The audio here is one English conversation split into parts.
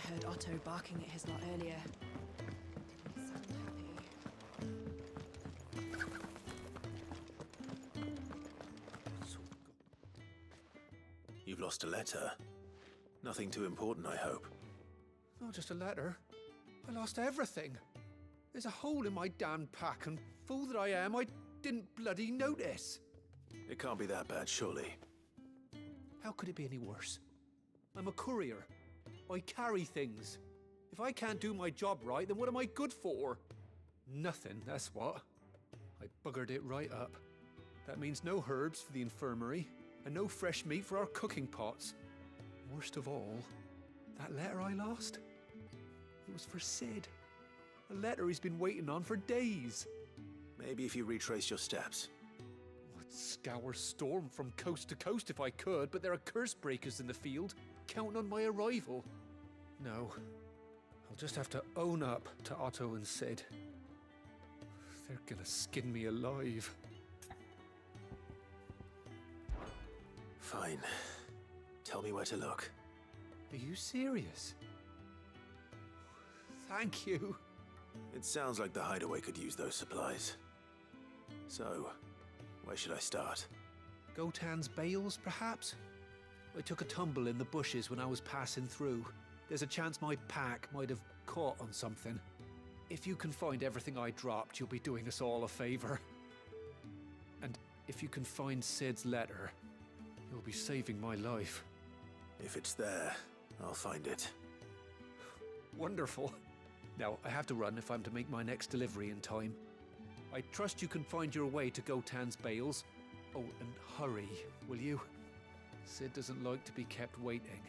heard Otto barking at his lot earlier. He sounded happy. You've lost a letter. Nothing too important, I hope. Not just a letter. I lost everything. There's a hole in my damn pack, and fool that I am, I didn't bloody notice. It can't be that bad, surely. How could it be any worse? I'm a courier. I carry things. If I can't do my job right, then what am I good for? Nothing, that's what. I buggered it right up. That means no herbs for the infirmary, and no fresh meat for our cooking pots. Worst of all, that letter I lost? It was for Sid. A letter he's been waiting on for days. Maybe if you retrace your steps. I'd scour Storm from coast to coast if I could, but there are curse breakers in the field, counting on my arrival. No, I'll just have to own up to Otto and Sid. They're gonna skin me alive. Fine. Tell me where to look. Are you serious? Thank you. It sounds like the hideaway could use those supplies. So, where should I start? Gotan's bales, perhaps? I took a tumble in the bushes when I was passing through. There's a chance my pack might have caught on something. If you can find everything I dropped, you'll be doing us all a favor. And if you can find Sid's letter, you'll be saving my life. If it's there, I'll find it. Wonderful. Now, I have to run if I'm to make my next delivery in time. I trust you can find your way to Gotan's bales. Oh, and hurry, will you? Sid doesn't like to be kept waiting.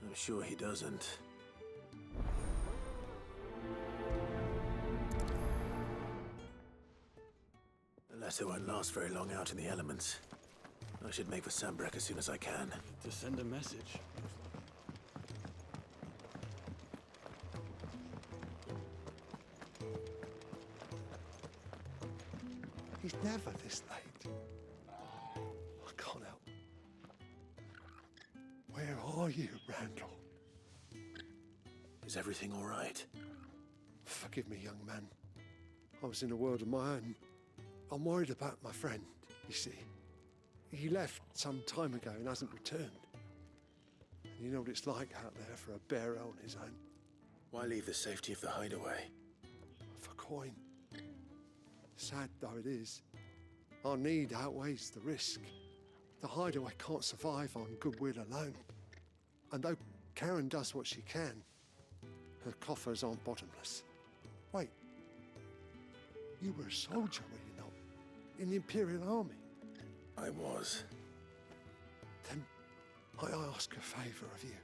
I'm sure he doesn't. The letter won't last very long out in the elements. I should make for Sambrek as soon as I can. To send a message. He's never this late. I can't help. Where are you, Randall? Is everything all right? Forgive me, young man. I was in a world of my own. I'm worried about my friend, you see. He left some time ago and hasn't returned. And you know what it's like out there for a bearer on his own. Why leave the safety of the hideaway? For coin. Sad though it is, our need outweighs the risk. The hideaway can't survive on goodwill alone. And though Karen does what she can, her coffers aren't bottomless. Wait, you were a soldier, were you not? In the Imperial Army? I was. Then I ask a favour of you.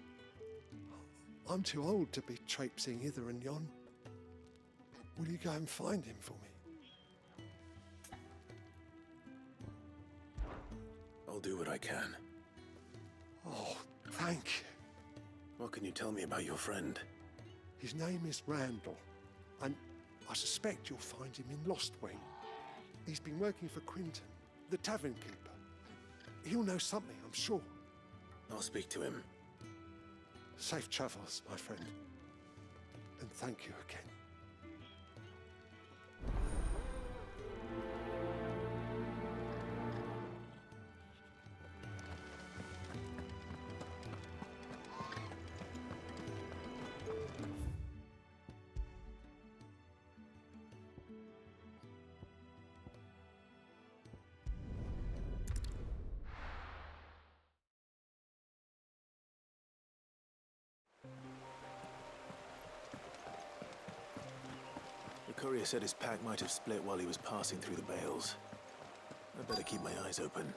I'm too old to be traipsing hither and yon. Will you go and find him for me? I'll do what I can. Oh, thank you. What can you tell me about your friend? His name is Randall, and I suspect you'll find him in Lost Wing. He's been working for Quinton, the tavern keeper. He'll know something, I'm sure. I'll speak to him. Safe travels, my friend. And thank you again. The courier said his pack might have split while he was passing through the bales. I'd better keep my eyes open.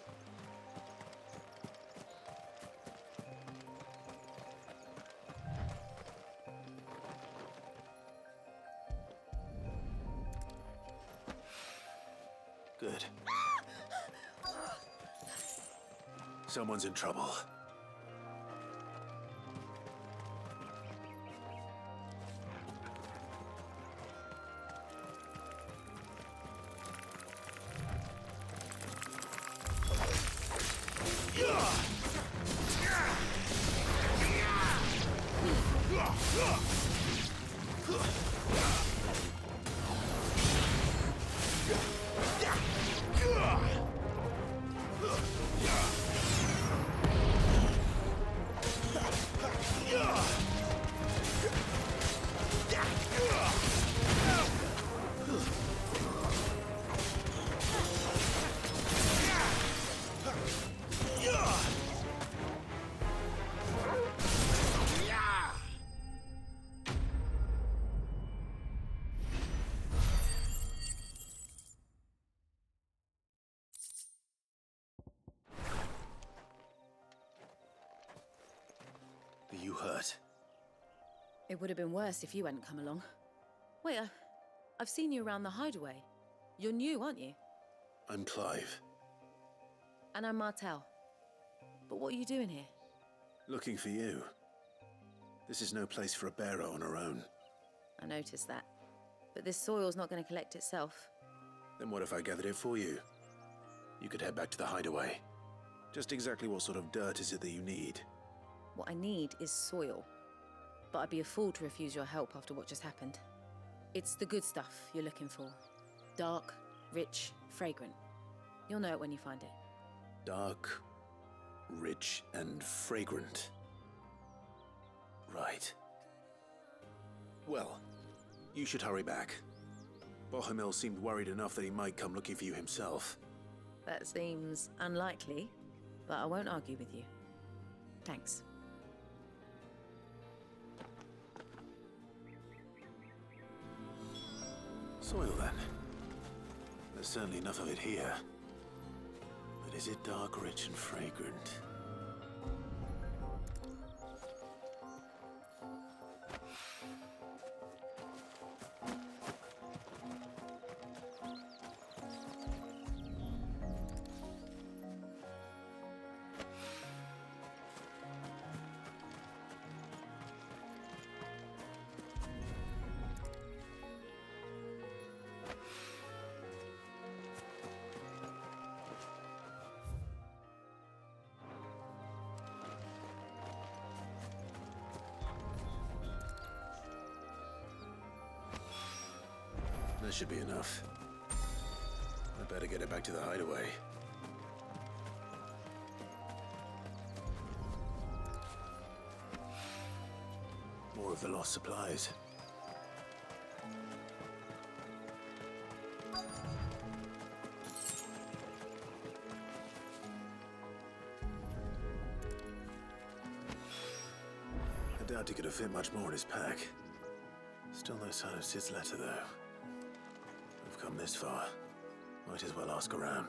Good. Someone's in trouble. Are you hurt? It would have been worse if you hadn't come along. Wait, I've seen you around the hideaway. You're new, aren't you? I'm Clive. And I'm Martel. But what are you doing here? Looking for you. This is no place for a bearer on her own. I noticed that. But this soil's not going to collect itself. Then what if I gathered it for you? You could head back to the hideaway. Just exactly what sort of dirt is it that you need? What I need is soil. But I'd be a fool to refuse your help after what just happened. It's the good stuff you're looking for. Dark, rich, fragrant. You'll know it when you find it. Dark, rich, and fragrant. Right. Well, you should hurry back. Bohemil seemed worried enough that he might come looking for you himself. That seems unlikely, but I won't argue with you. Thanks. Soil, then. There's certainly enough of it here. But is it dark, rich, and fragrant? That should be enough. I better get it back to the hideaway. More of the lost supplies. I doubt he could have fit much more in his pack. Still no sign of Sid's letter, though. We've come this far. Might as well ask around.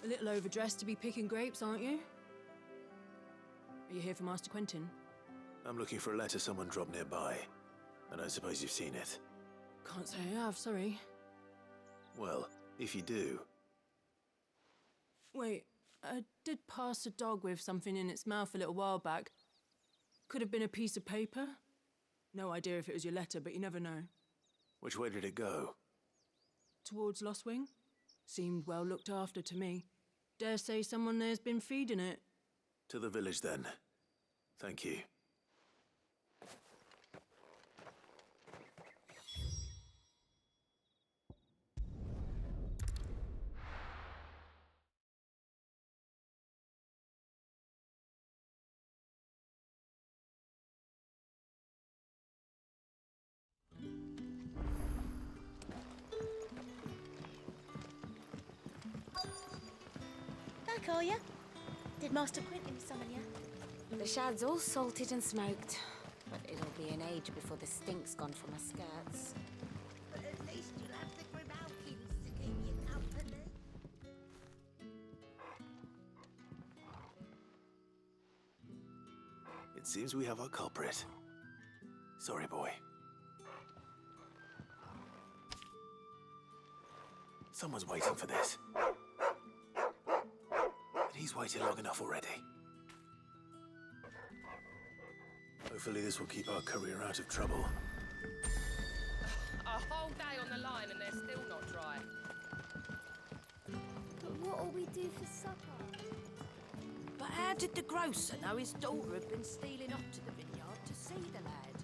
A little overdressed to be picking grapes, aren't you? Are you here for Master Quentin? I'm looking for a letter someone dropped nearby. I don't suppose you've seen it. Can't say I have, sorry. Well, if you do... Wait, I did pass a dog with something in its mouth a little while back. Could have been a piece of paper. No idea if it was your letter, but you never know. Which way did it go? Towards Lost Wing? Seemed well looked after to me. Dare say someone there's been feeding it. To the village, then. Thank you. Back, are ya? Did Master Quentin summon ya? The shad's all salted and smoked, but it'll be an age before the stink's gone from her skirts. But at least you'll have the Grimalkins to keep you company. It seems we have our culprit. Sorry, boy. Someone's waiting for this. And he's waited long enough already. Hopefully this will keep our courier out of trouble. A whole day on the line and they're still not dry. But what'll we do for supper? But how did the grocer know his daughter had been stealing off to the vineyard to see the lad?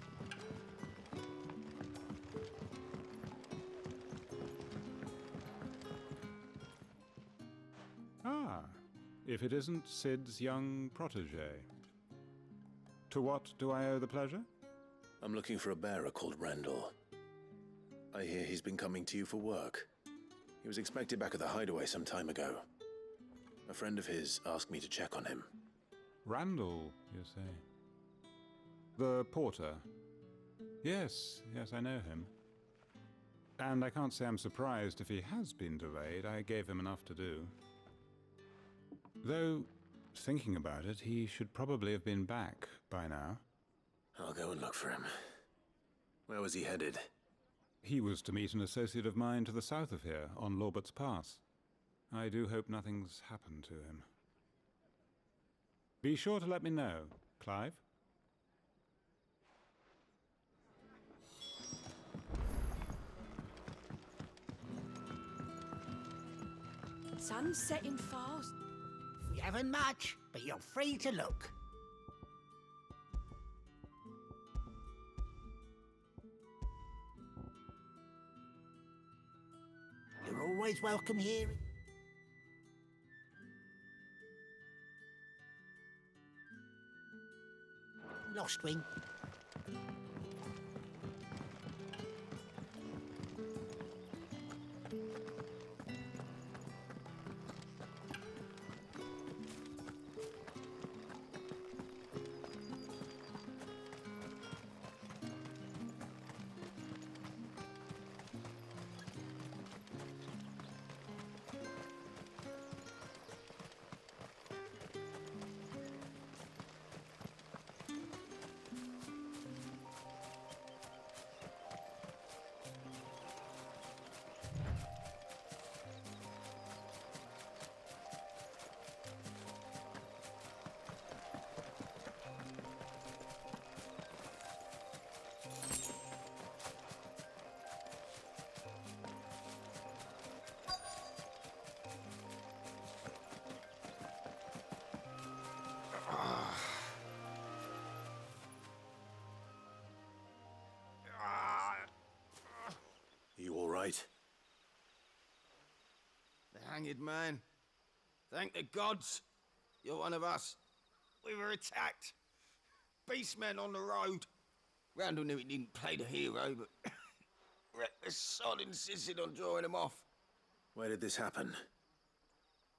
Ah, if it isn't Sid's young protege. To what do I owe the pleasure? I'm looking for a bearer called Randall. I hear he's been coming to you for work. He was expected back at the hideaway some time ago. A friend of his asked me to check on him. Randall, you say? The porter? Yes, I know him. And I can't say I'm surprised if he has been delayed. I gave him enough to do. Though, thinking about it, he should probably have been back by now. I'll go and look for him. Where was he headed? He was to meet an associate of mine to the south of here, on Lorbert's Pass. I do hope nothing's happened to him. Be sure to let me know, Clive. Sun's setting fast. We haven't much, but you're free to look. You're always welcome here. Lost Wing. You all right? The hanged man. Thank the gods. You're one of us. We were attacked. Beastmen on the road. Randall knew he didn't play the hero, but reckless sod insisted on drawing him off. Where did this happen?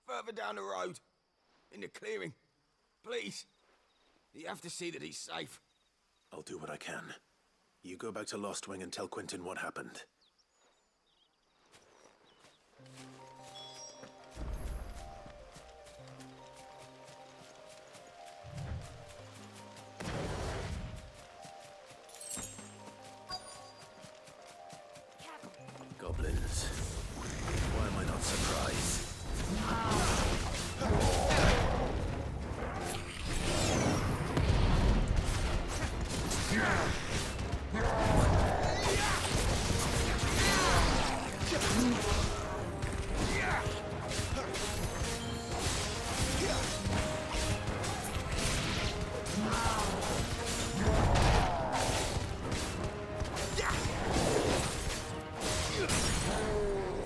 Further down the road. In the clearing. Please. You have to see that he's safe. I'll do what I can. You go back to Lost Wing and tell Quentin what happened. Goblins. Why am I not surprised?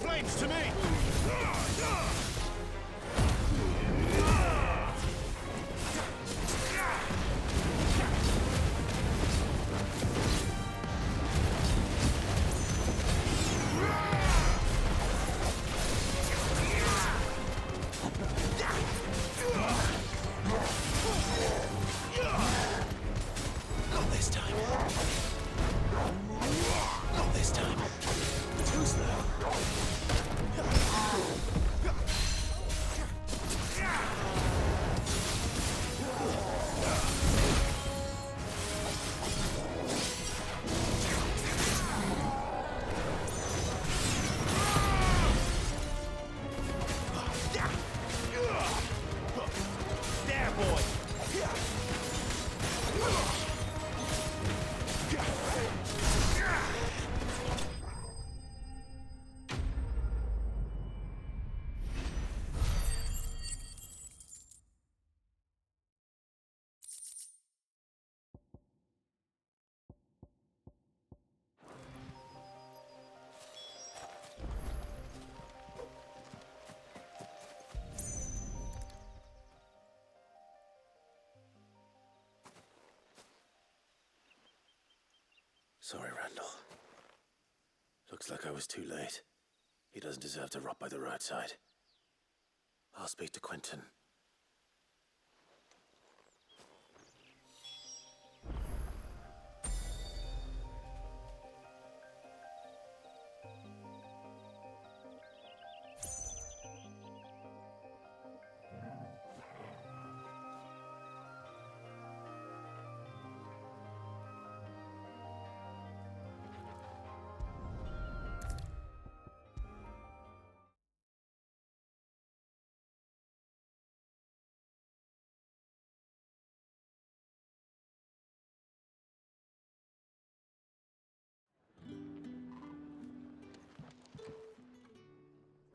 Flames to me! Not this time. Not this time. Too slow. There, boy! Sorry, Randall. Looks like I was too late. He doesn't deserve to rot by the roadside. I'll speak to Quentin.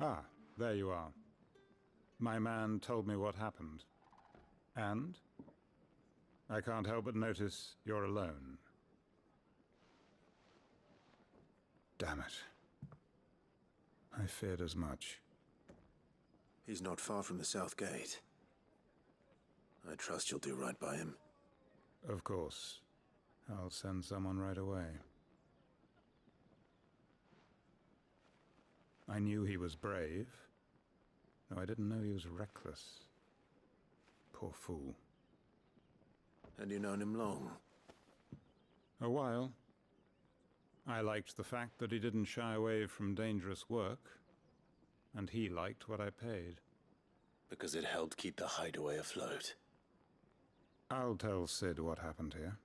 Ah, there you are. My man told me what happened. And? I can't help but notice you're alone. Damn it. I feared as much. He's not far from the South Gate. I trust you'll do right by him. Of course. I'll send someone right away. I knew he was brave, though I didn't know he was reckless. Poor fool. And you known him long? A while. I liked the fact that he didn't shy away from dangerous work, and he liked what I paid. Because it helped keep the hideaway afloat. I'll tell Sid what happened here.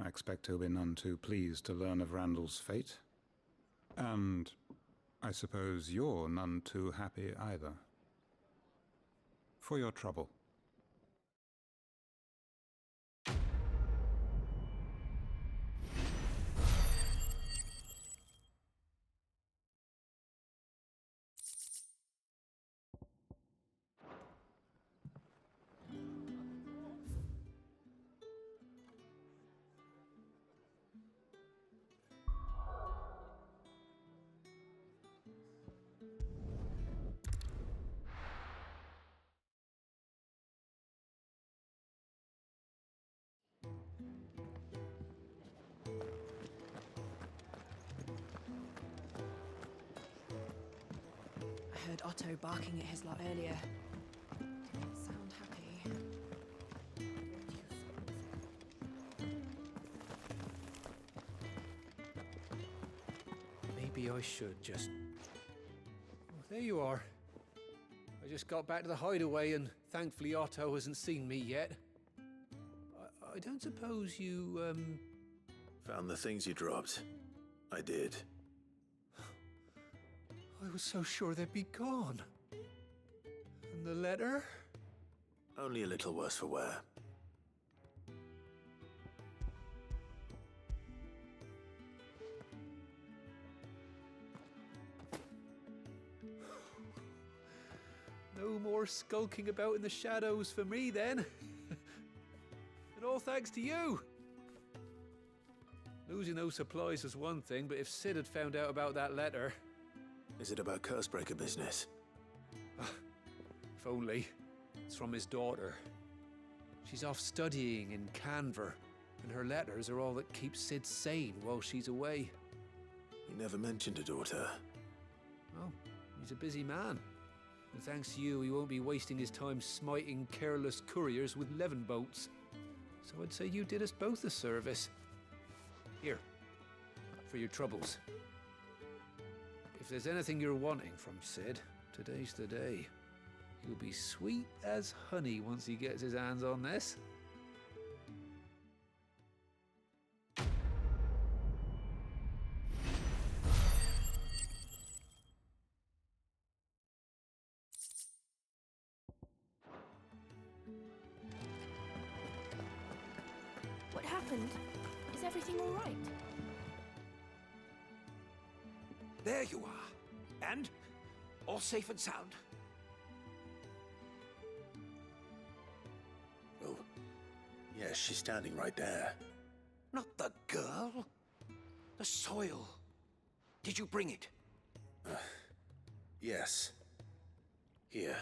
I expect he'll be none too pleased to learn of Randall's fate. And I suppose you're none too happy either. For your trouble. I heard Otto barking at his lot earlier. Didn't sound happy. Maybe I should just... Oh, there you are. I just got back to the hideaway and thankfully Otto hasn't seen me yet. I don't suppose you, Found the things you dropped. I did. I was so sure they'd be gone. And the letter? Only a little worse for wear. No more skulking about in the shadows for me then. And all thanks to you. Losing those supplies was one thing, but if Sid had found out about that letter... Is it about Cursebreaker business? If only. It's from his daughter. She's off studying in Canver, and her letters are all that keeps Sid sane while she's away. He never mentioned a daughter. Oh, he's a busy man. And thanks to you, he won't be wasting his time smiting careless couriers with levin boats. So I'd say you did us both a service. Here, for your troubles. If there's anything you're wanting from Sid, today's the day. He'll be sweet as honey once he gets his hands on this. What happened? Is everything all right? There you are. And all safe and sound. Oh, yes, she's standing right there. Not the girl. The soil. Did you bring it? Yes. Here.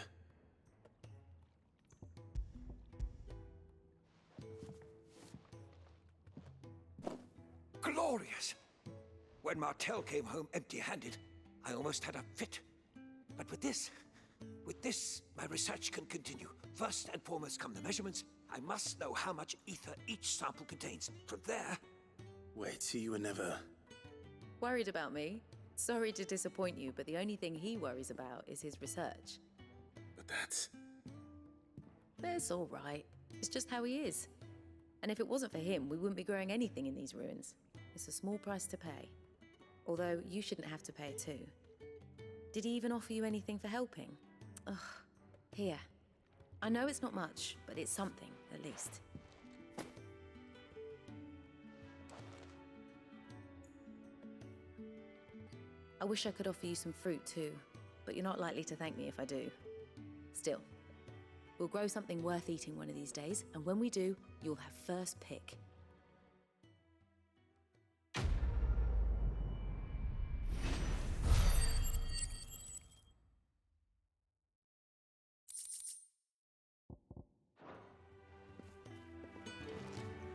Glorious! When Martel came home empty-handed, I almost had a fit. But with this, my research can continue. First and foremost come the measurements. I must know how much ether each sample contains. From there... Wait, so you were never... Worried about me? Sorry to disappoint you, but the only thing he worries about is his research. But that's... That's all right. It's just how he is. And if it wasn't for him, we wouldn't be growing anything in these ruins. It's a small price to pay. Although, you shouldn't have to pay it too. Did he even offer you anything for helping? Ugh. Here. I know it's not much, but it's something, at least. I wish I could offer you some fruit too. but you're not likely to thank me if I do. Still, we'll grow something worth eating one of these days, and when we do, you'll have first pick.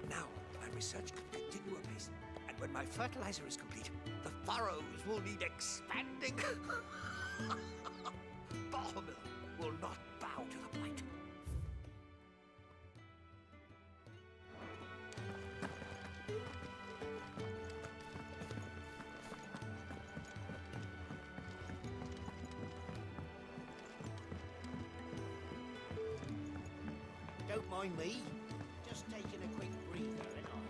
Now, my research can continue apace, and when my fertilizer is complete, the furrows will need expanding. Bahamil will not bow to the blight. Don't mind me. Just taking a quick breather and all.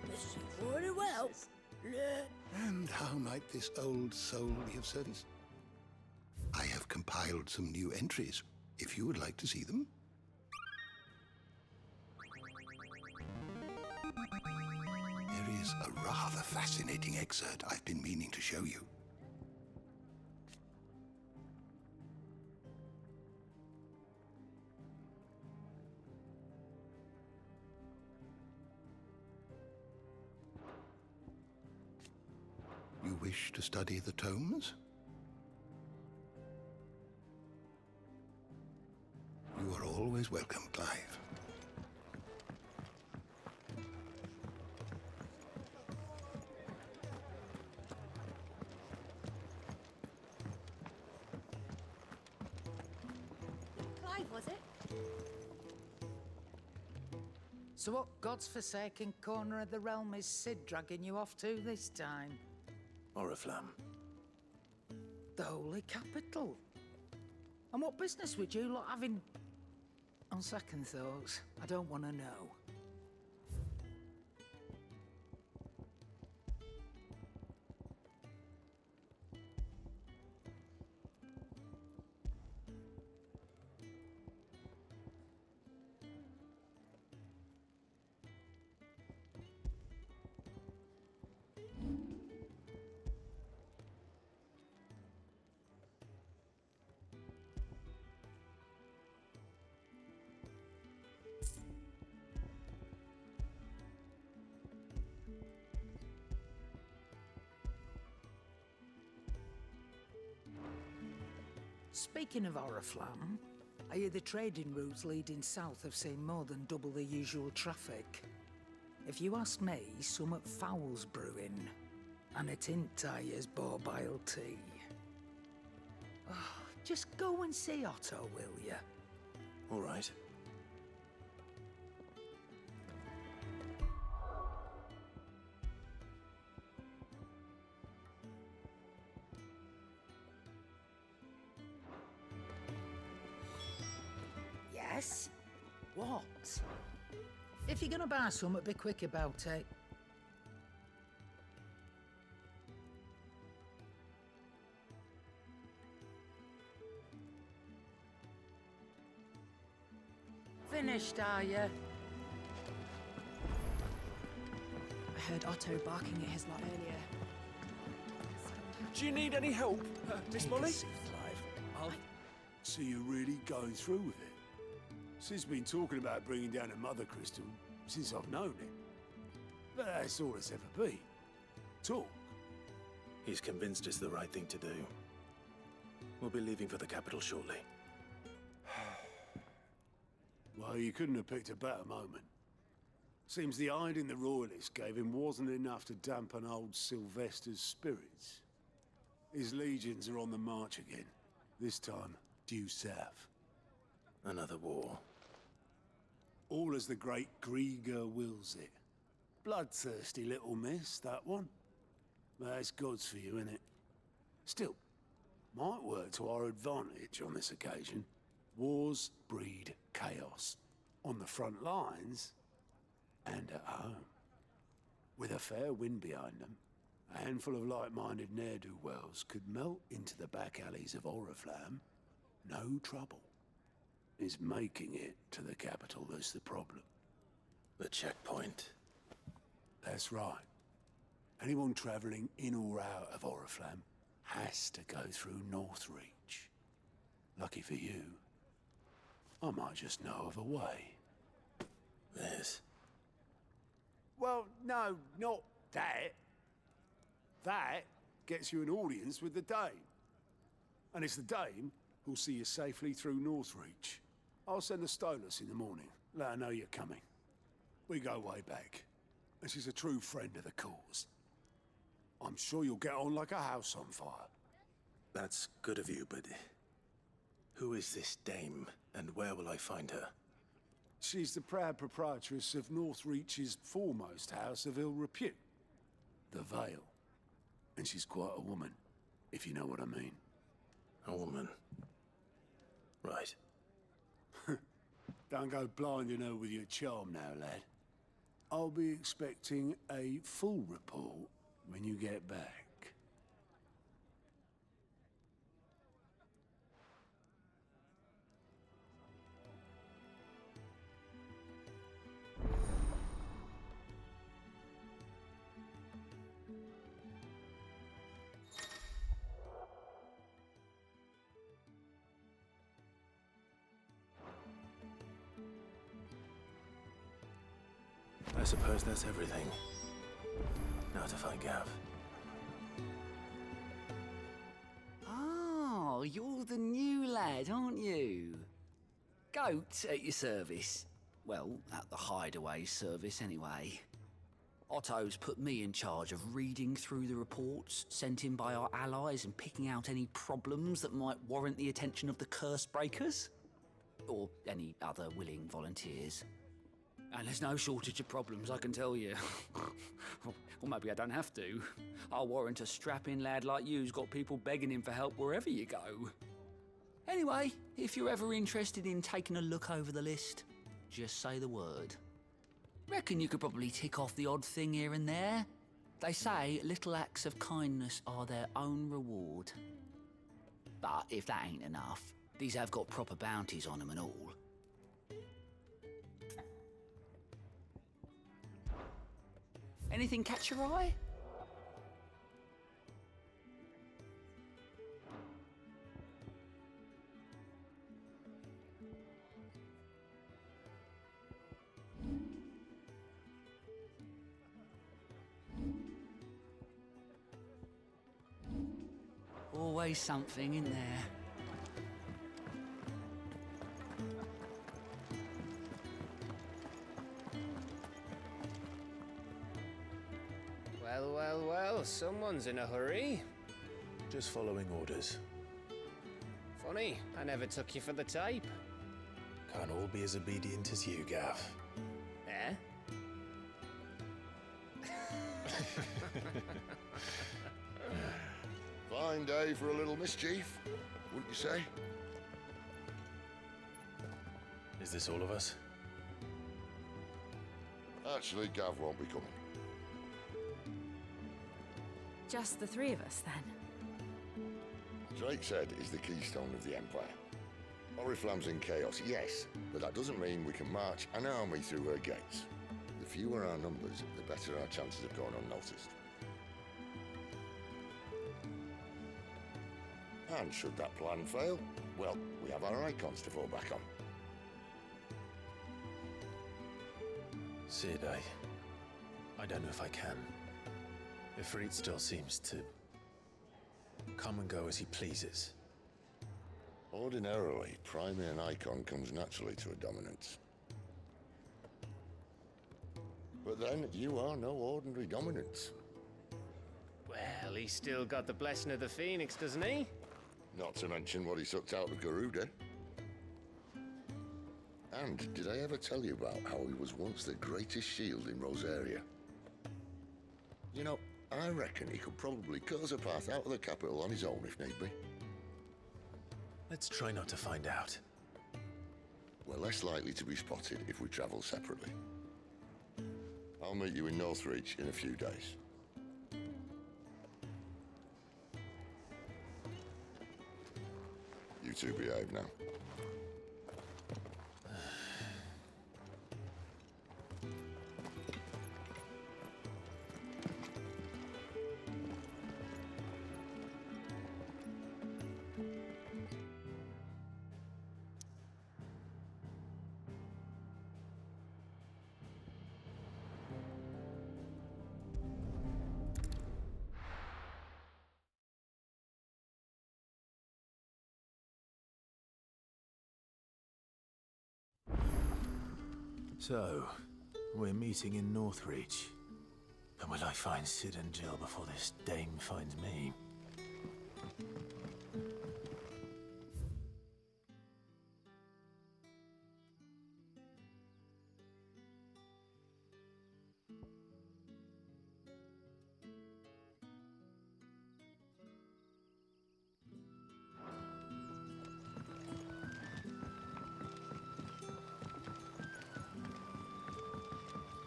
This is very well. And how might this old soul be of service? I have compiled some new entries, if you would like to see them. There is a rather fascinating excerpt I've been meaning to show you. You wish to study the tomes? You are always welcome, Clive. Clive, was it? So what god's-forsaken corner of the realm is Sid dragging you off to this time? Oriflamme. The Holy Capital. And what business would you lot have in... On second thoughts, I don't want to know. Speaking of Oriflamme, I hear the trading routes leading south have seen more than double the usual traffic. If you ask me, summat foul's brewing, and it ain't Tyre's borbile tea. Oh, just go and see Otto, will ya? All right. Yes? What? If you're gonna buy something, be quick about it. Finished, are you? I heard Otto barking at his lot earlier. Do you need any help, Miss Molly? So you're really going through with it? Sid's been talking about bringing down a mother crystal since I've known him. But that's all it's ever been. Talk. He's convinced it's the right thing to do. We'll be leaving for the capital shortly. Well, you couldn't have picked a better moment. Seems the hiding the Royalists gave him wasn't enough to dampen old Sylvester's spirits. His legions are on the march again, this time due south. Another war. All as the great Grieger wills it. Bloodthirsty little miss, that one. But that's God's for you, innit? Still, might work to our advantage on this occasion. Wars breed chaos. On the front lines, and at home. With a fair wind behind them, A handful of like-minded ne'er-do-wells could melt into the back alleys of Oriflamme. No trouble. It's making it to the capital that's the problem. The checkpoint. That's right. Anyone travelling in or out of Oriflamme has to go through Northreach. Lucky for you, I might just know of a way. This? Well, no, not that. That gets you an audience with the Dame. And it's the Dame who'll see you safely through Northreach. I'll send the Stolas in the morning. Let her know you're coming. We go way back. And she's a true friend of the cause. I'm sure you'll get on like a house on fire. That's good of you, but who is this Dame, and where will I find her? She's the proud proprietress of Northreach's foremost house of ill repute, the Vale. And she's quite a woman, if you know what I mean. A woman? Right. Don't go blinding her with your charm now, lad. I'll be expecting a full report when you get back. I suppose that's everything. Now to find Gav. Oh, you're the new lad, aren't you? Goat at your service. Well, at the hideaway service, anyway. Otto's put me in charge of reading through the reports sent in by our allies and picking out any problems that might warrant the attention of the curse breakers. Or any other willing volunteers. And there's no shortage of problems, I can tell you. Or maybe I don't have to. I'll warrant a strapping lad like you's got people begging him for help wherever you go. Anyway, if you're ever interested in taking a look over the list, just say the word. Reckon you could probably tick off the odd thing here and there. They say little acts of kindness are their own reward. But if that ain't enough, these have got proper bounties on them and all. Anything catch your eye? Always something in there. Well, well, well, someone's in a hurry. Just following orders. Funny, I never took you for the type. Can't all be as obedient as you, Gav. Eh? Fine day for a little mischief, wouldn't you say? Is this all of us? Actually, Gav won't be coming. Just the three of us, then? Drake said is the keystone of the Empire. Oriflamme's in chaos, yes, but that doesn't mean we can march an army through her gates. The fewer our numbers, the better our chances of going unnoticed. And should that plan fail, well, we have our icons to fall back on. Sid, I don't know if I can. Ifrit still seems to come and go as he pleases. Ordinarily, priming an icon comes naturally to a dominance. But then, you are no ordinary dominance. Well, he's still got the blessing of the Phoenix, doesn't he? Not to mention what he sucked out of Garuda. And did I ever tell you about how he was once the greatest shield in Rosaria? You know, I reckon he could probably cut us a path out of the capital on his own if need be. Let's try not to find out. We're less likely to be spotted if we travel separately. I'll meet you in Northreach in a few days. two behave now. So, we're meeting in Northreach. And will I find Sid and Jill before this dame finds me?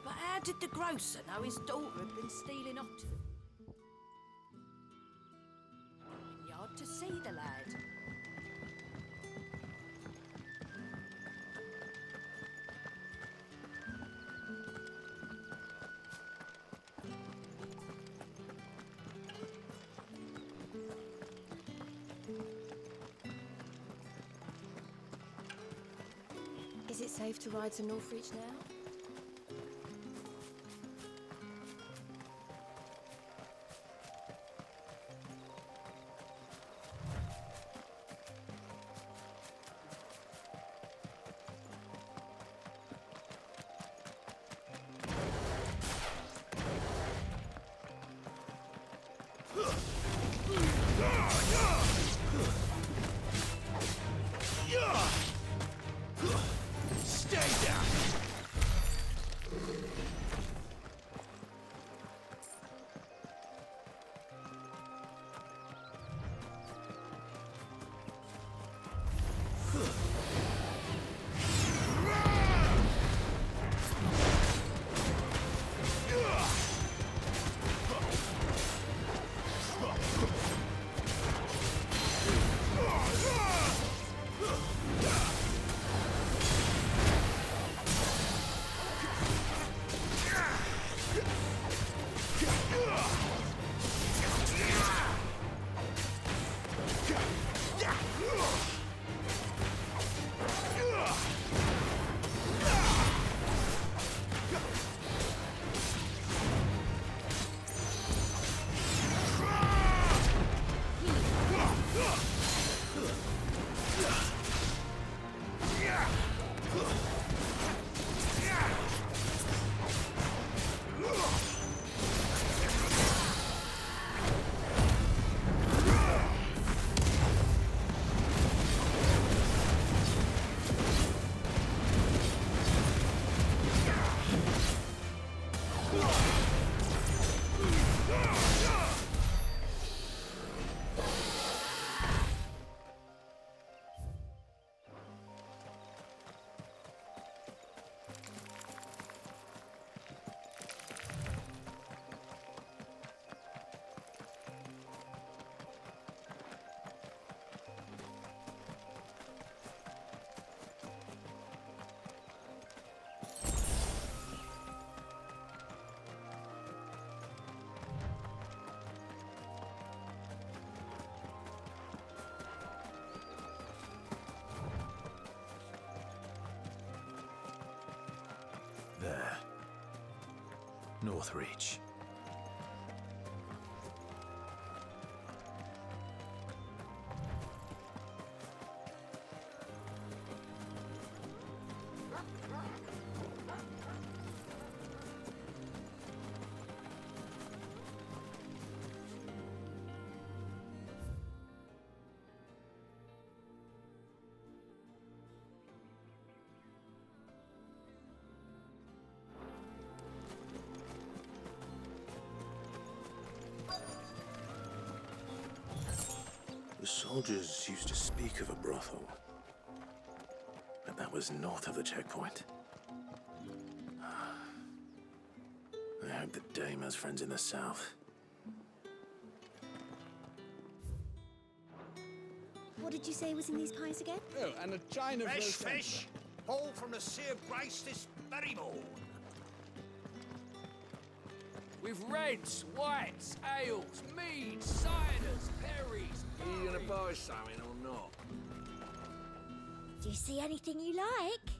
But how did the grocer know his daughter had been stealing off to the vineyard to see the lad? Is it safe to ride to Northreach now? Stay down! There. Northreach. The soldiers used to speak of a brothel, but that was north of the checkpoint. I hope the dame has friends in the south. What did you say was in these pies again? Oh, and a china Fresh roast fish, all from the Sea of Grace this very morn. With reds, whites, ales, meads, ciders, perries. Are you gonna buy something or not? Do you see anything you like?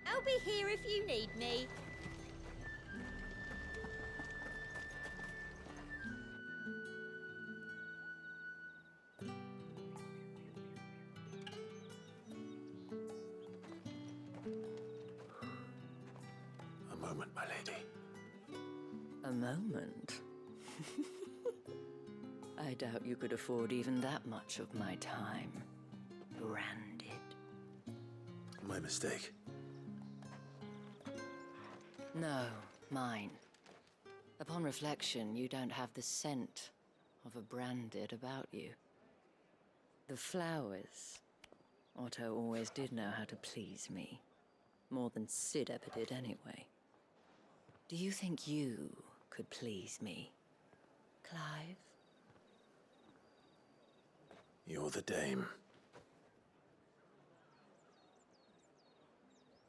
I'll be here if you need me. A moment, my lady. A moment? I doubt you could afford even that much of my time. Branded. My mistake. No, mine. Upon reflection, you don't have the scent of a branded about you. The flowers. Otto always did know how to please me. More than Sid ever did anyway. Do you think you could please me, Clive? You're the dame.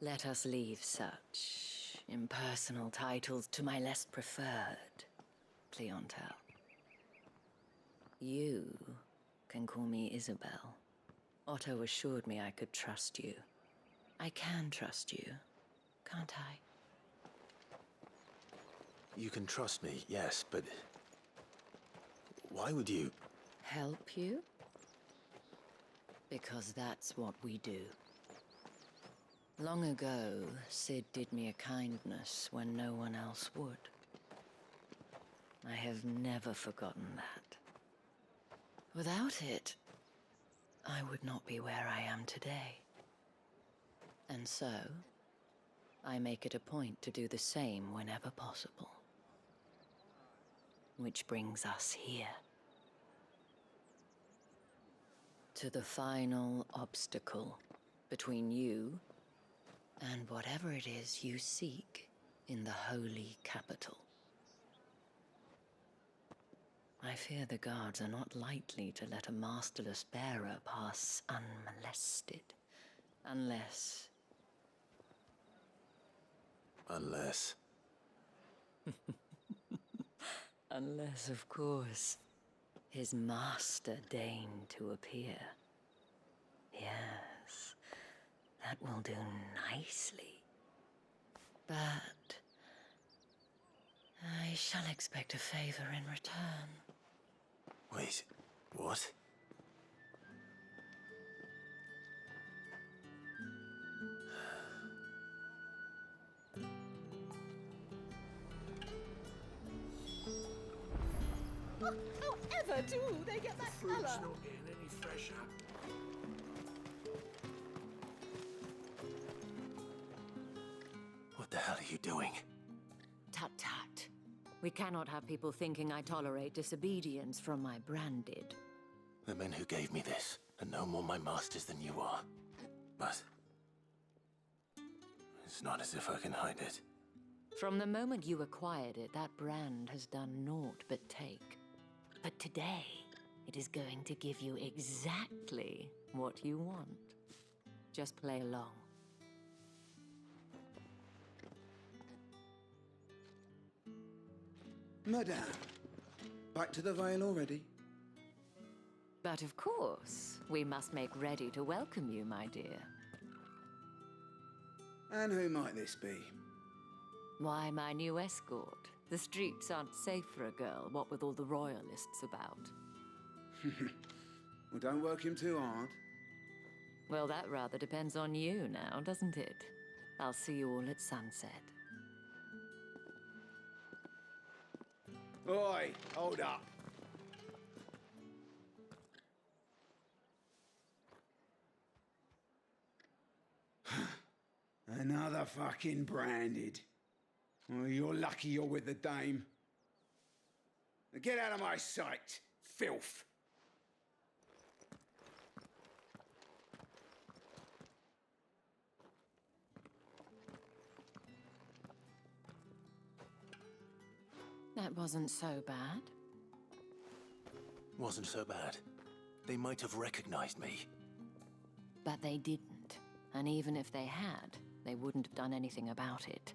Let us leave such impersonal titles to my less preferred clientele. You can call me Isabel. Otto assured me I could trust you. I can trust you, can't I? You can trust me, yes, but why would you? Help you? Because that's what we do. Long ago, Sid did me a kindness when no one else would. I have never forgotten that. Without it, I would not be where I am today. And so, I make it a point to do the same whenever possible. Which brings us here. To the final obstacle between you and whatever it is you seek in the holy capital. I fear the guards are not likely to let a masterless bearer pass unmolested. Unless... Unless, of course, his master deigned to appear. Yes, that will do nicely. But I shall expect a favor in return. Wait, what? Oh, however do they get that Fruit's colour? not getting any fresher. What the hell are you doing? Tut-tut. We cannot have people thinking I tolerate disobedience from my branded. The men who gave me this are no more my masters than you are. But it's not as if I can hide it. From the moment you acquired it, that brand has done naught but take. But today, it is going to give you exactly what you want. Just play along. Madame, back to the Vale already? But of course, we must make ready to welcome you, my dear. And who might this be? Why, my new escort. The streets aren't safe for a girl, what with all the royalists about. Well, don't work him too hard. Well, that rather depends on you now, doesn't it? I'll see you all at sunset. Oi, hold up. Another fucking branded. Well, you're lucky you're with the dame. Now get out of my sight, filth. That wasn't so bad. Wasn't so bad. They might have recognized me. But they didn't. And even if they had, they wouldn't have done anything about it.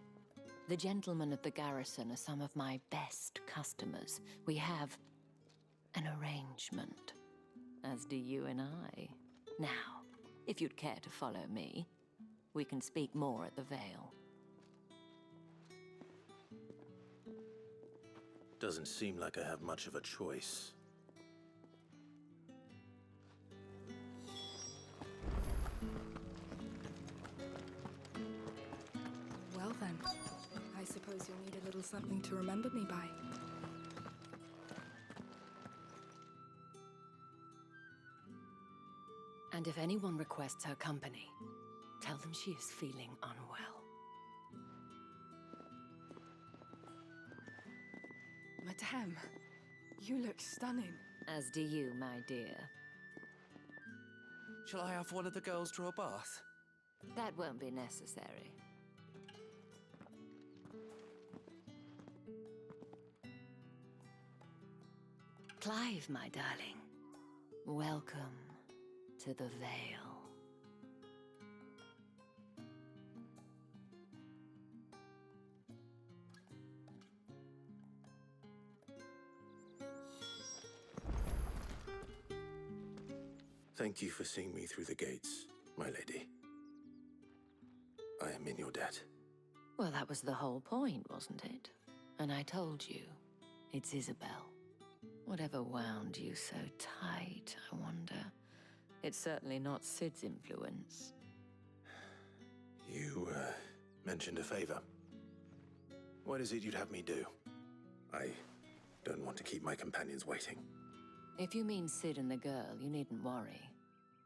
The gentlemen of the garrison are some of my best customers. We have an arrangement, as do you and I. Now, if you'd care to follow me, we can speak more at the Vale. Doesn't seem like I have much of a choice. Well then, I suppose you'll need a little something to remember me by. And if anyone requests her company, tell them she is feeling unwell. Madame, you look stunning. As do you, my dear. Shall I have one of the girls draw a bath? That won't be necessary. Clive, my darling. Welcome to the Vale. Thank you for seeing me through the gates, my lady. I am in your debt. Well, that was the whole point, wasn't it? And I told you, it's Isabel. Whatever wound you so tight, I wonder. It's certainly not Sid's influence. You, mentioned a favor. What is it you'd have me do? I don't want to keep my companions waiting. If you mean Sid and the girl, you needn't worry.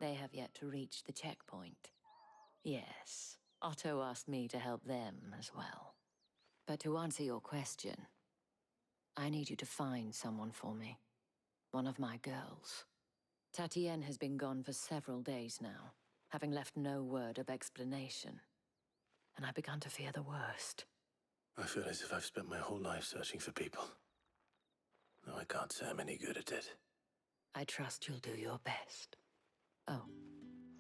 They have yet to reach the checkpoint. Yes, Otto asked me to help them as well. But to answer your question, I need you to find someone for me. One of my girls. Tatienne has been gone for several days now, having left no word of explanation. And I've begun to fear the worst. I feel as if I've spent my whole life searching for people. Though I can't say I'm any good at it. I trust you'll do your best. Oh,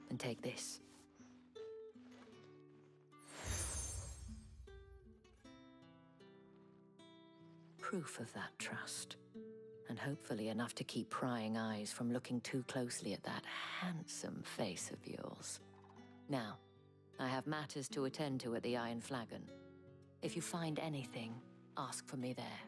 and take this. Proof of that trust. And hopefully enough to keep prying eyes from looking too closely at that handsome face of yours. Now, I have matters to attend to at the Iron Flagon. If you find anything, ask for me there.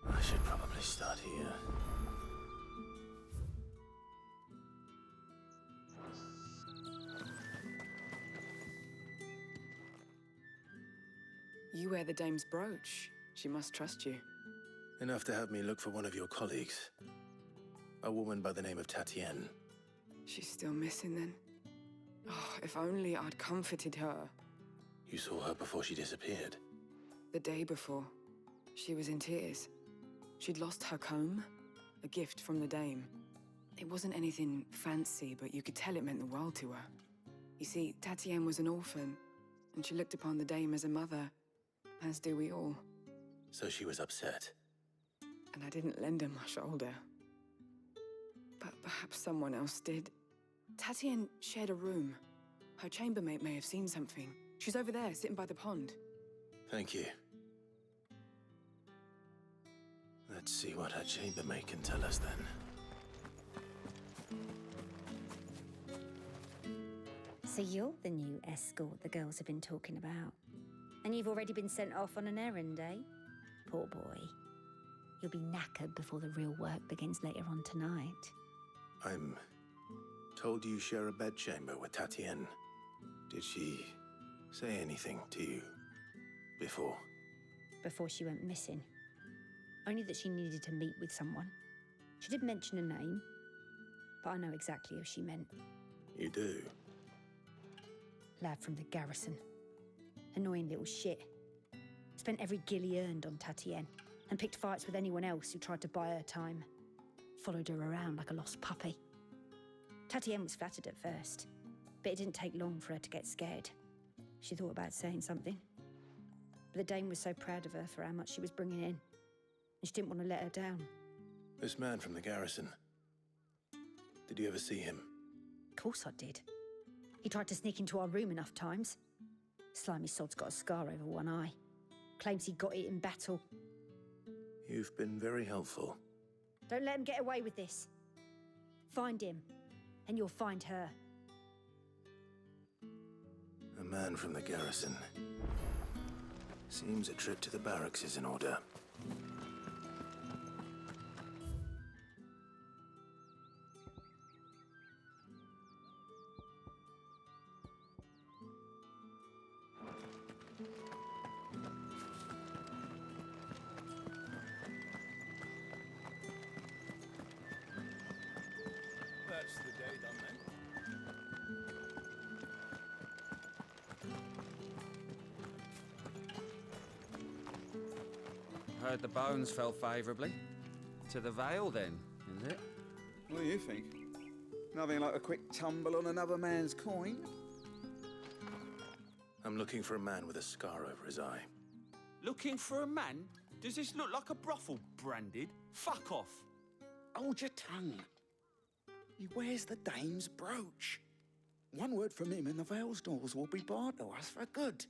I should probably start here. You wear the dame's brooch. She must trust you. Enough to have me look for one of your colleagues. A woman by the name of Tatienne. She's still missing then. Oh, if only I'd comforted her. You saw her before she disappeared. The day before, she was in tears. She'd lost her comb, a gift from the dame. It wasn't anything fancy, but you could tell it meant the world to her. You see, Tatienne was an orphan, and she looked upon the dame as a mother, as do we all. So she was upset. And I didn't lend her my shoulder. But perhaps someone else did. Tatienne shared a room. Her chambermaid may have seen something. She's over there, sitting by the pond. Thank you. Let's see what her chambermaid can tell us then. So you're the new escort the girls have been talking about. And you've already been sent off on an errand, eh? Poor boy. You'll be knackered before the real work begins later on tonight. I'm told you share a bedchamber with Tatienne. Did she say anything to you before? Before she went missing. Only that she needed to meet with someone. She did mention a name, but I know exactly who she meant. You do? Lad from the garrison. Annoying little shit. Spent every gil he earned on Tatienne, and picked fights with anyone else who tried to buy her time. Followed her around like a lost puppy. Tatienne was flattered at first, but it didn't take long for her to get scared. She thought about saying something. But the Dame was so proud of her for how much she was bringing in, and she didn't want to let her down. This man from the garrison. Did you ever see him? Of course I did. He tried to sneak into our room enough times. Slimy sod's got a scar over one eye. Claims he got it in battle. You've been very helpful. Don't let him get away with this. Find him, and you'll find her. A man from the garrison. Seems a trip to the barracks is in order. That's the day done then. Heard the bones fell favourably. To the Vale, then, is it? What do you think? Nothing like a quick tumble on another man's coin? I'm looking for a man with a scar over his eye. Looking for a man? Does this look like a brothel, Branded? Fuck off! Hold your tongue. He wears the Dame's brooch. One word from him and the Vale's doors will be barred to us for good.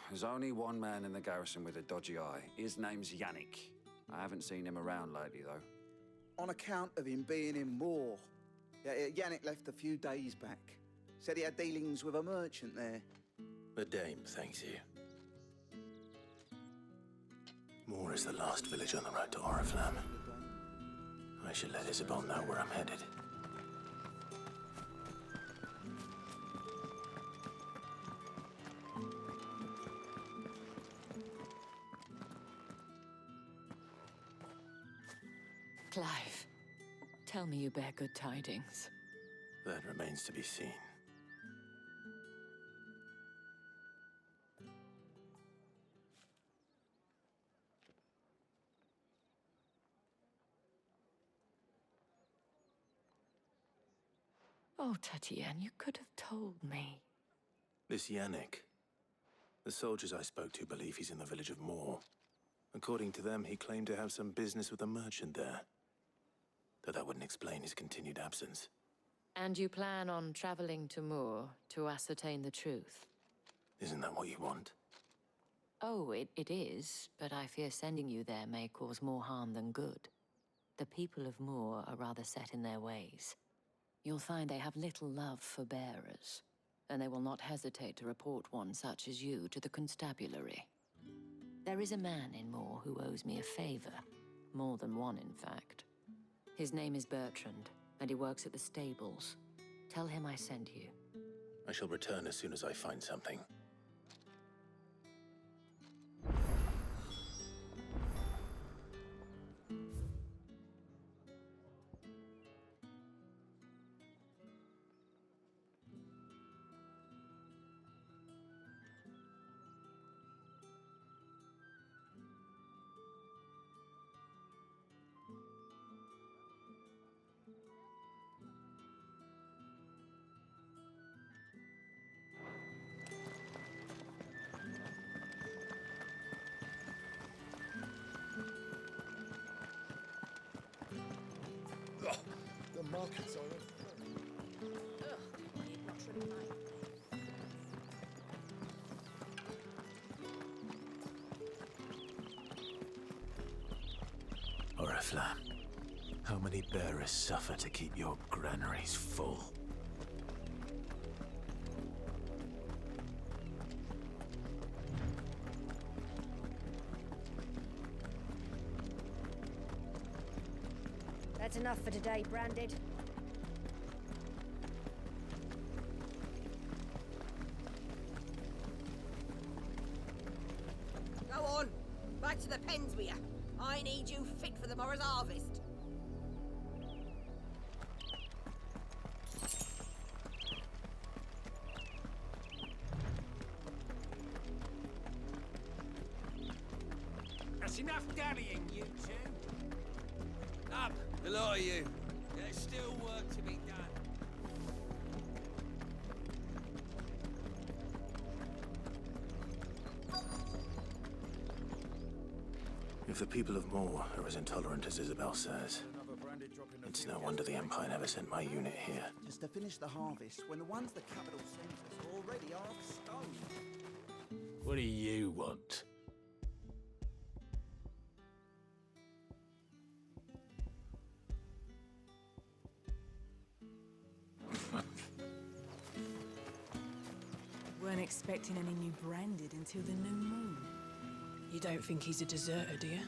There's only one man in the garrison with a dodgy eye. His name's Yannick. I haven't seen him around lately, though. On account of him being in war. Yannick left a few days back. Said he had dealings with a merchant there. The Dame thanks you. Moor is the last village on the road to Oriflamme. I should let Isabel know where I'm headed. Clive, tell me you bear good tidings. That remains to be seen. Oh, Tatienne, you could have told me. This Yannick. The soldiers I spoke to believe he's in the village of Moor. According to them, he claimed to have some business with a merchant there. Though that wouldn't explain his continued absence. And you plan on traveling to Moor to ascertain the truth? Isn't that what you want? Oh, it is, but I fear sending you there may cause more harm than good. The people of Moor are rather set in their ways. You'll find they have little love for bearers, and they will not hesitate to report one such as you to the constabulary. There is a man in Moor who owes me a favor. More than one, in fact. His name is Bertrand, and he works at the stables. Tell him I sent you. I shall return as soon as I find something. The markets are Oriflamme, how many bearers suffer to keep your granaries full? That's enough for today, Branded. Go on, back to the pens with you. I need you fit for the morrow's harvest. That's enough dallying, you two. Up! The lot of you. There's still work to be done. If the people of Moor are as intolerant as Isabel says, it's no wonder the Empire never sent my unit here. Just to finish the harvest, when the ones the capital sent us are already half stoned. What do you want? Weren't expecting any new branded until the new moon. You don't think he's a deserter, do you?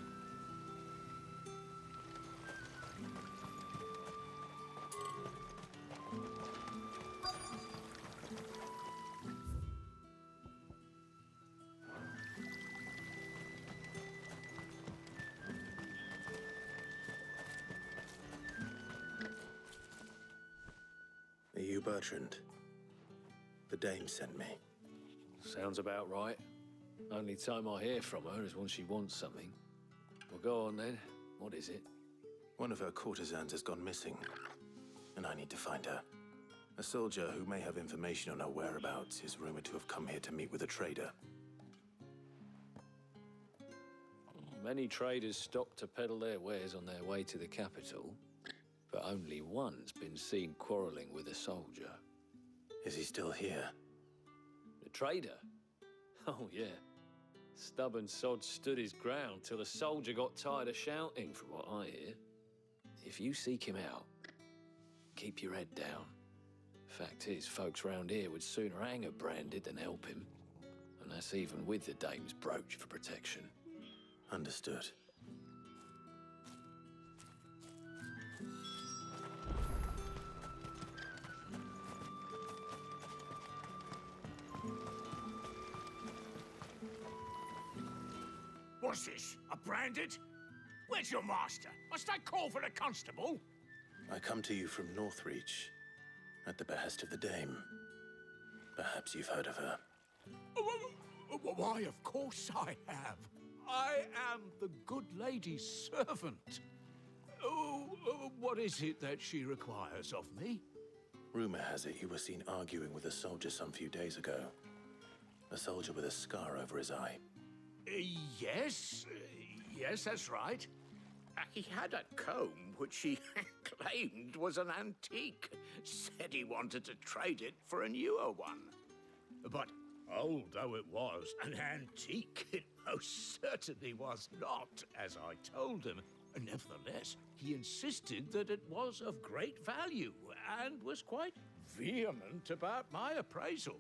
Are you Bertrand? The dame sent me. Sounds about right. Only time I hear from her is when she wants something. Well, go on then. What is it? One of her courtesans has gone missing, and I need to find her. A soldier who may have information on her whereabouts is rumored to have come here to meet with a trader. Many traders stop to peddle their wares on their way to the capital, but only one's been seen quarreling with a soldier. Is he still here? The trader? Oh, yeah. Stubborn sod stood his ground till the soldier got tired of shouting, from what I hear. If you seek him out, keep your head down. Fact is, folks round here would sooner hang a branded than help him. And that's even with the dame's brooch for protection. Understood. What's this? A branded? Where's your master? Must I call for a constable? I come to you from Northreach, at the behest of the dame. Perhaps you've heard of her. Why, of course I have. I am the good lady's servant. What is it that she requires of me? Rumor has it you were seen arguing with a soldier some few days ago. A soldier with a scar over his eye. Yes, that's right. He had a comb which he claimed was an antique. Said he wanted to trade it for a newer one. But old though it was, an antique it most certainly was not, as I told him. Nevertheless, he insisted that it was of great value and was quite vehement about my appraisal.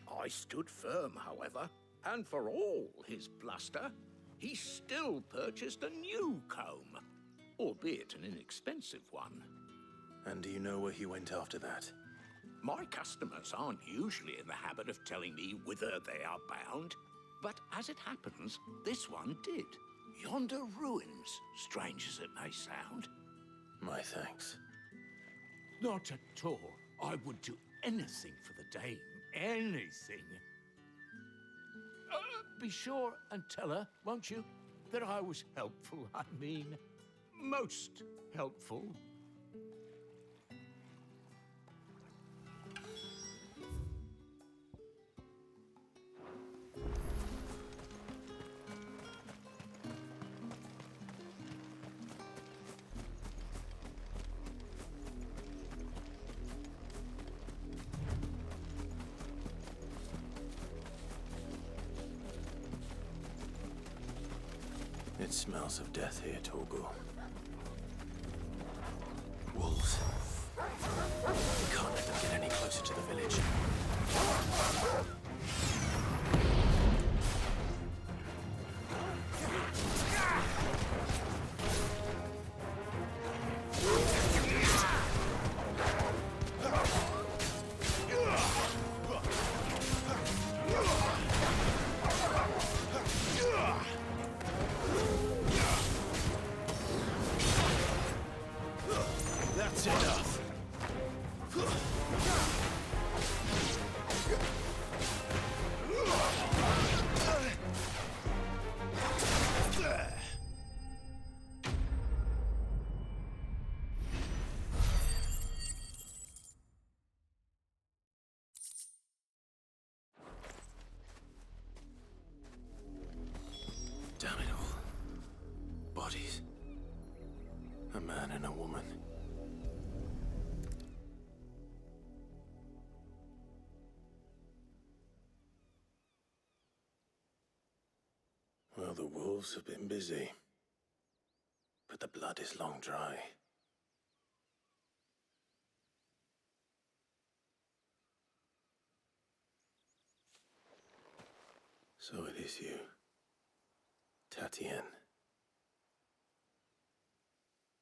I stood firm, however, and for all his bluster, he still purchased a new comb, albeit an inexpensive one. And do you know where he went after that? My customers aren't usually in the habit of telling me whither they are bound, but as it happens, this one did. Yonder ruins, strange as it may sound. My thanks. Not at all. I would do anything for the dame. Anything. Be sure and tell her, won't you, that I was helpful. I mean, most helpful. It smells of death here, Torgal. Wolves. We can't let them get any closer to the village. Well, the wolves have been busy. But the blood is long dry. So it is you, Tatienne.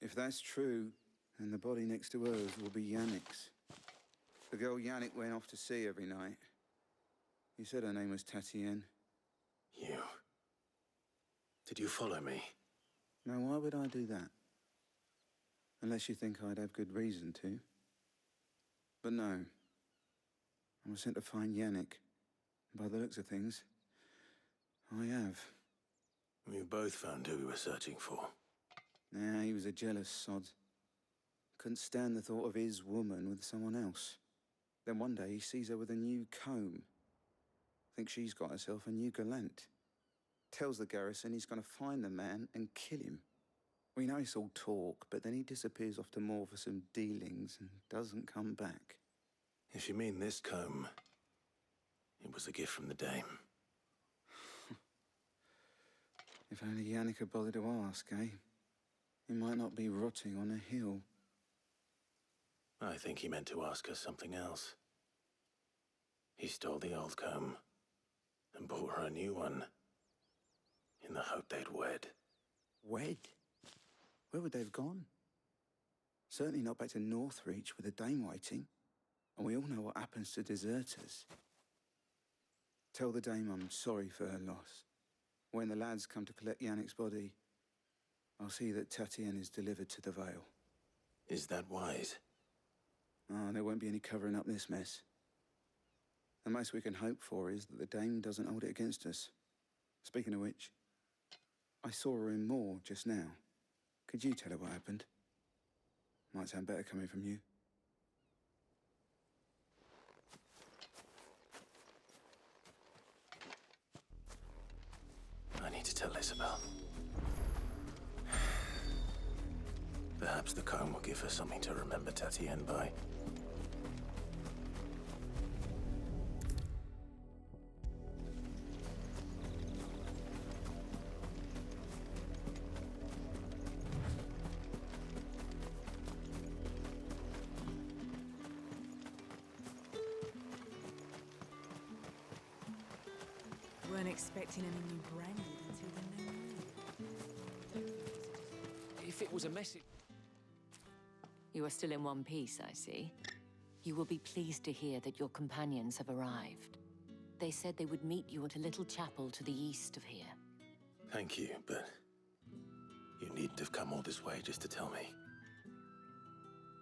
If that's true, then the body next to hers will be Yannick's. The girl Yannick went off to see every night. You said her name was Tatienne. You... Did you follow me? Now, why would I do that? Unless you think I'd have good reason to. But no. I was sent to find Yannick. By the looks of things, I have. We both found who we were searching for. Nah, he was a jealous sod. Couldn't stand the thought of his woman with someone else. Then one day he sees her with a new comb. Thinks she's got herself a new gallant. Tells the garrison he's gonna find the man and kill him. We know it's all talk, but then he disappears off to Moor for some dealings and doesn't come back. If you mean this comb, it was a gift from the dame. If only Yannick had bothered to ask, eh? He might not be rotting on a hill. I think he meant to ask us something else. He stole the old comb and bought her a new one in the hope they'd wed. Wed? Where would they have gone? Certainly not back to Northreach with a dame waiting. And we all know what happens to deserters. Tell the dame I'm sorry for her loss. When the lads come to collect Yannick's body, I'll see that Tatienne is delivered to the Vale. Is that wise? Oh, there won't be any covering up this mess. The most we can hope for is that the dame doesn't hold it against us. Speaking of which, I saw her in Moor just now. Could you tell her what happened? Might sound better coming from you. I need to tell Isabel. Perhaps the comb will give her something to remember Tatienne by. Weren't expecting any new branded until the new moon. If it was a message... You are still in one piece, I see. You will be pleased to hear that your companions have arrived. They said they would meet you at a little chapel to the east of here. Thank you, but you needn't have come all this way just to tell me.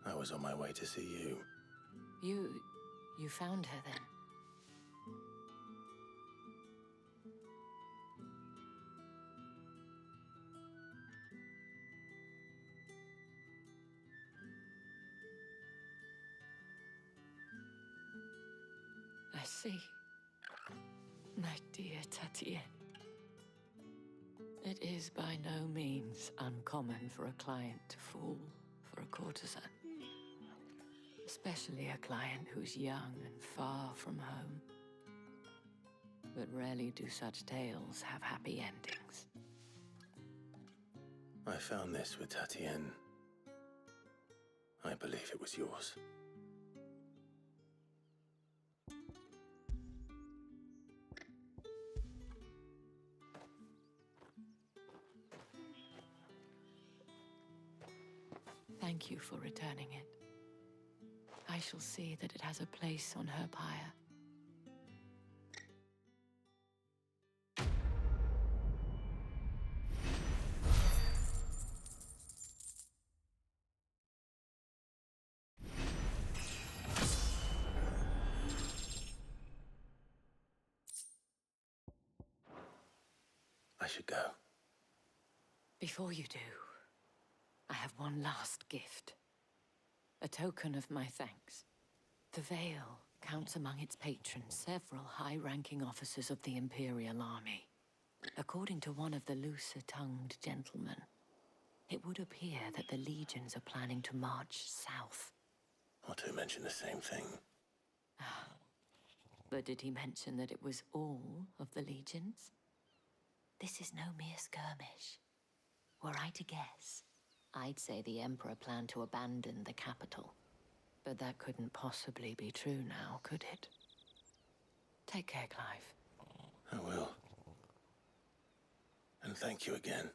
I was on my way to see you. You found her then? I see. My dear Tatienne. It is by no means uncommon for a client to fall for a courtesan. Especially a client who's young and far from home. But rarely do such tales have happy endings. I found this with Tatienne. I believe it was yours. Thank you for returning it. I shall see that it has a place on her pyre. I should go. Before you do, I have one last gift. A token of my thanks. The Vale counts among its patrons several high-ranking officers of the Imperial Army. According to one of the looser-tongued gentlemen, it would appear that the legions are planning to march south. Or to mention the same thing. But did he mention that it was all of the legions? This is no mere skirmish. Were I to guess, I'd say the Emperor planned to abandon the capital. But that couldn't possibly be true now, could it? Take care, Clive. I will. And thank you again.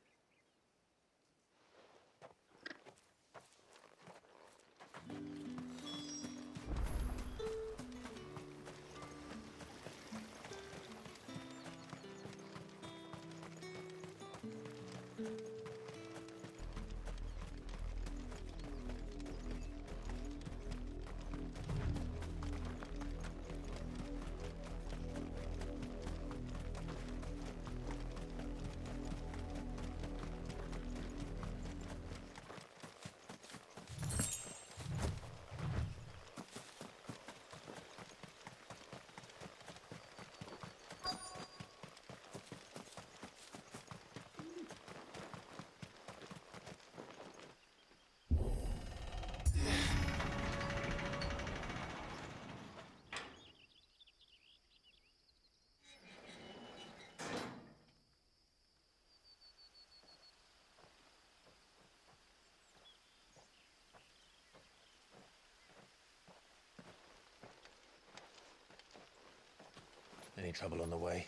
Any trouble on the way?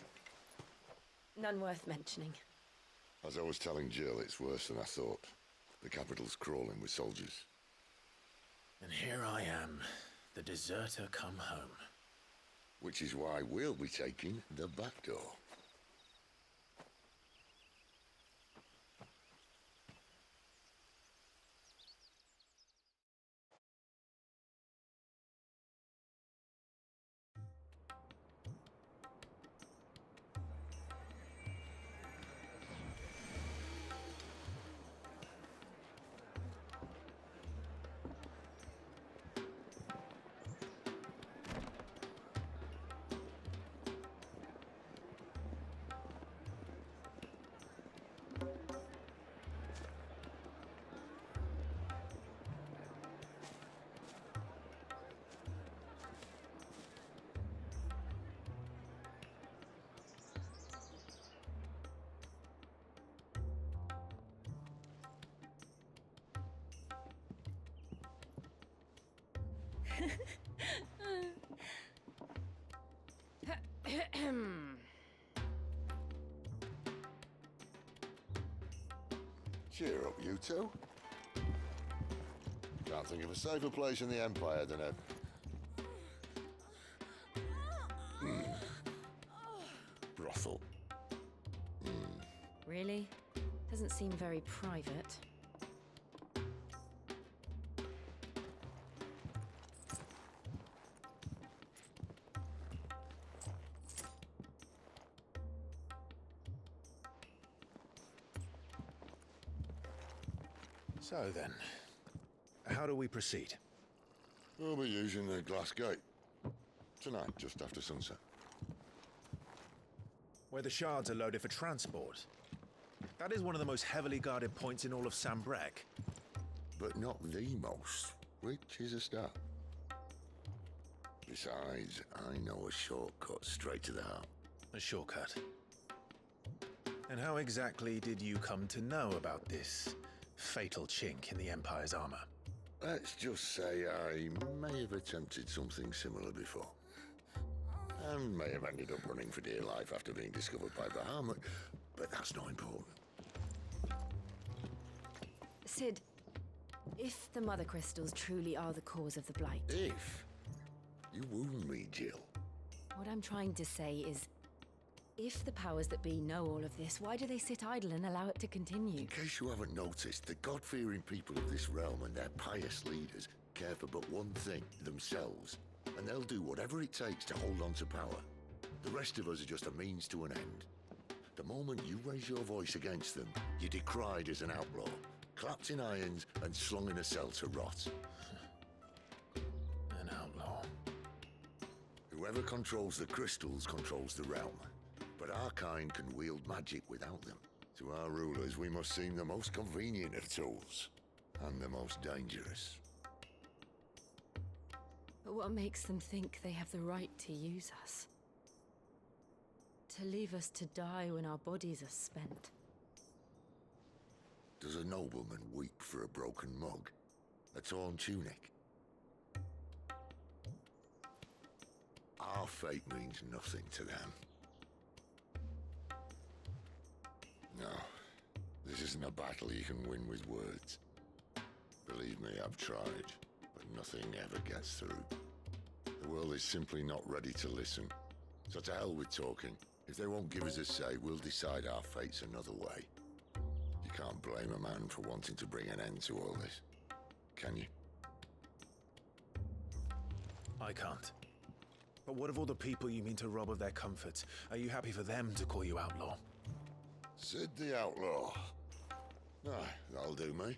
None worth mentioning. As I was telling Jill, it's worse than I thought. The capital's crawling with soldiers. And here I am, the deserter come home. Which is why we'll be taking the back door. Cheer up, you two. Can't think of a safer place in the Empire than a... brothel. Really? Doesn't seem very private. So then, how do we proceed? We'll be using the glass gate. Tonight, just after sunset. Where the shards are loaded for transport. That is one of the most heavily guarded points in all of Sambrek. But not the most, which is a start. Besides, I know a shortcut straight to the heart. A shortcut? And how exactly did you come to know about this fatal chink in the Empire's armor? Let's just say I may have attempted something similar before. And may have ended up running for dear life after being discovered by Bahamut, but that's not important. Sid, if the Mother Crystals truly are the cause of the Blight... If? You wound me, Jill. What I'm trying to say is, if the powers that be know all of this, why do they sit idle and allow it to continue? In case you haven't noticed, the God-fearing people of this realm and their pious leaders care for but one thing, themselves. And they'll do whatever it takes to hold on to power. The rest of us are just a means to an end. The moment you raise your voice against them, you're decried as an outlaw, clapped in irons and slung in a cell to rot. An outlaw. Whoever controls the crystals controls the realm. But our kind can wield magic without them. To our rulers, we must seem the most convenient of tools. And the most dangerous. But what makes them think they have the right to use us? To leave us to die when our bodies are spent. Does a nobleman weep for a broken mug? A torn tunic? Our fate means nothing to them. No, this isn't a battle you can win with words. Believe me, I've tried, but nothing ever gets through. The world is simply not ready to listen. So to hell with talking. If they won't give us a say, we'll decide our fates another way. You can't blame a man for wanting to bring an end to all this, can you? I can't. But what of all the people you mean to rob of their comforts? Are you happy for them to call you outlaw? Sid the Outlaw. Aye, that'll do me.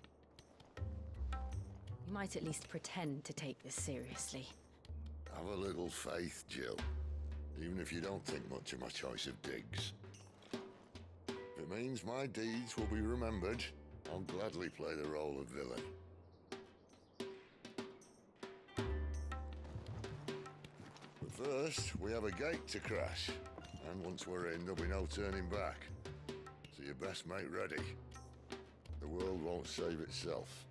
You might at least pretend to take this seriously. Have a little faith, Jill. Even if you don't think much of my choice of digs. If it means my deeds will be remembered, I'll gladly play the role of villain. But first, we have a gate to crash. And once we're in, there'll be no turning back. So you best make ready. The world won't save itself.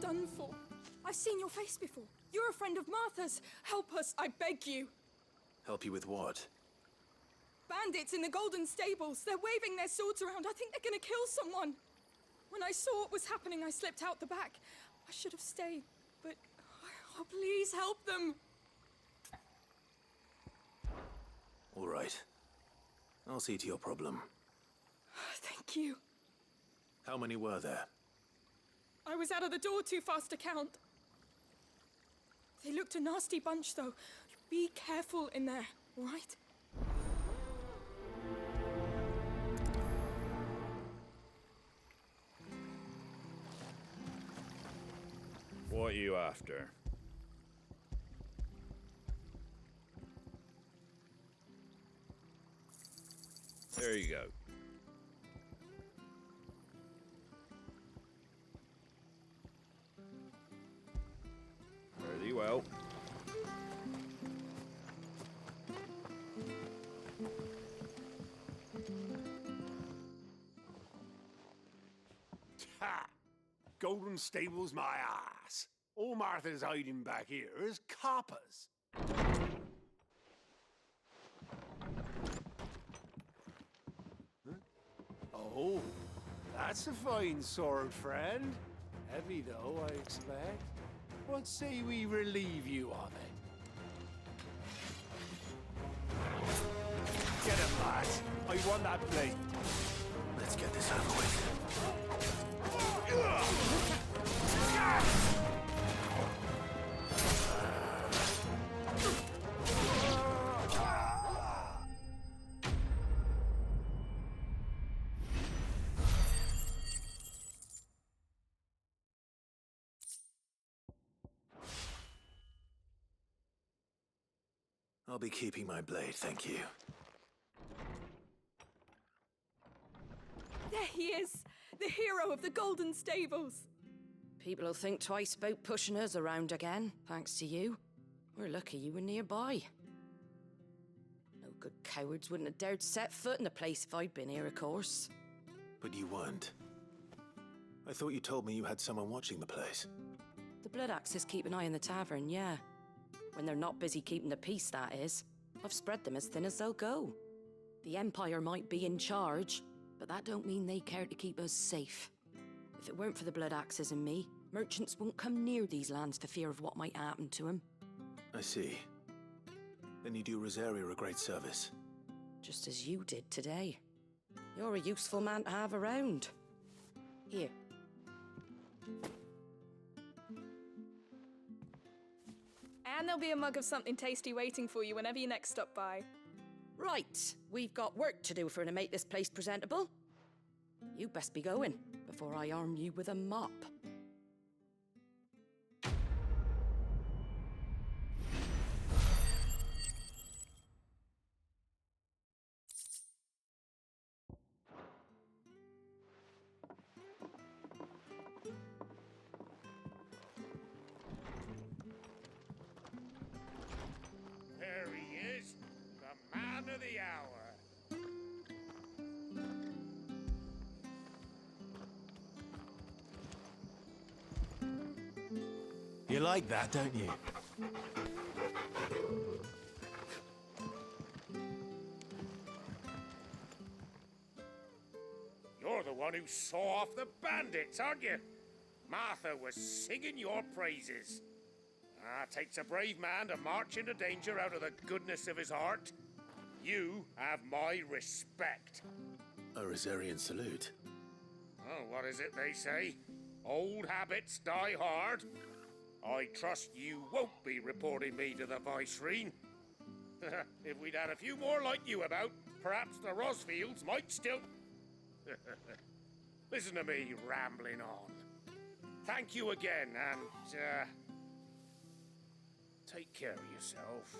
Done for. I've seen your face before. You're a friend of Martha's. Help us, I beg you. Help you with what? Bandits in the Golden Stables. They're waving their swords around. I think they're gonna kill someone. When I saw what was happening, I slipped out the back. I should have stayed, but oh, please help them. All right. I'll see to your problem. Thank you. How many were there? I was out of the door too fast to count. They looked a nasty bunch, though. Be careful in there, all right? What are you after? There you go. Very well. Ha! Golden Stables, my ass. All Martha's hiding back here is coppers. Huh? Oh, that's a fine sword, friend. Heavy, though, I expect. What say we relieve you of it? Get him, lads. I want that blade. Let's get this over with. I'll be keeping my blade, thank you. They're here. is! The hero of the Golden Stables! People will think twice about pushing us around again, thanks to you. We're lucky you were nearby. No good cowards wouldn't have dared set foot in the place if I'd been here, of course. But you weren't. I thought you told me you had someone watching the place. The Blood Axes keep an eye on the tavern, yeah. When they're not busy keeping the peace, that is. I've spread them as thin as they'll go. The Empire might be in charge, but that don't mean they care to keep us safe. If it weren't for the Blood Axes and me, merchants won't come near these lands for fear of what might happen to them. I see. Then you do Rosaria a great service. Just as you did today. You're a useful man to have around. Here. And there'll be a mug of something tasty waiting for you whenever you next stop by. Right, we've got work to do to make this place presentable. You best be going before I arm you with a mop. There he is, the man of the hour. You like that, don't you? You're the one who saw off the bandits, aren't you? Martha was singing your praises. Takes a brave man to march into danger out of the goodness of his heart. You have my respect. A Rosarian salute. Oh, what is it they say? Old habits die hard. I trust you won't be reporting me to the Viceroy. If we'd had a few more like you about, perhaps the Rosfields might still... Listen to me rambling on. Thank you again, and, take care of yourself.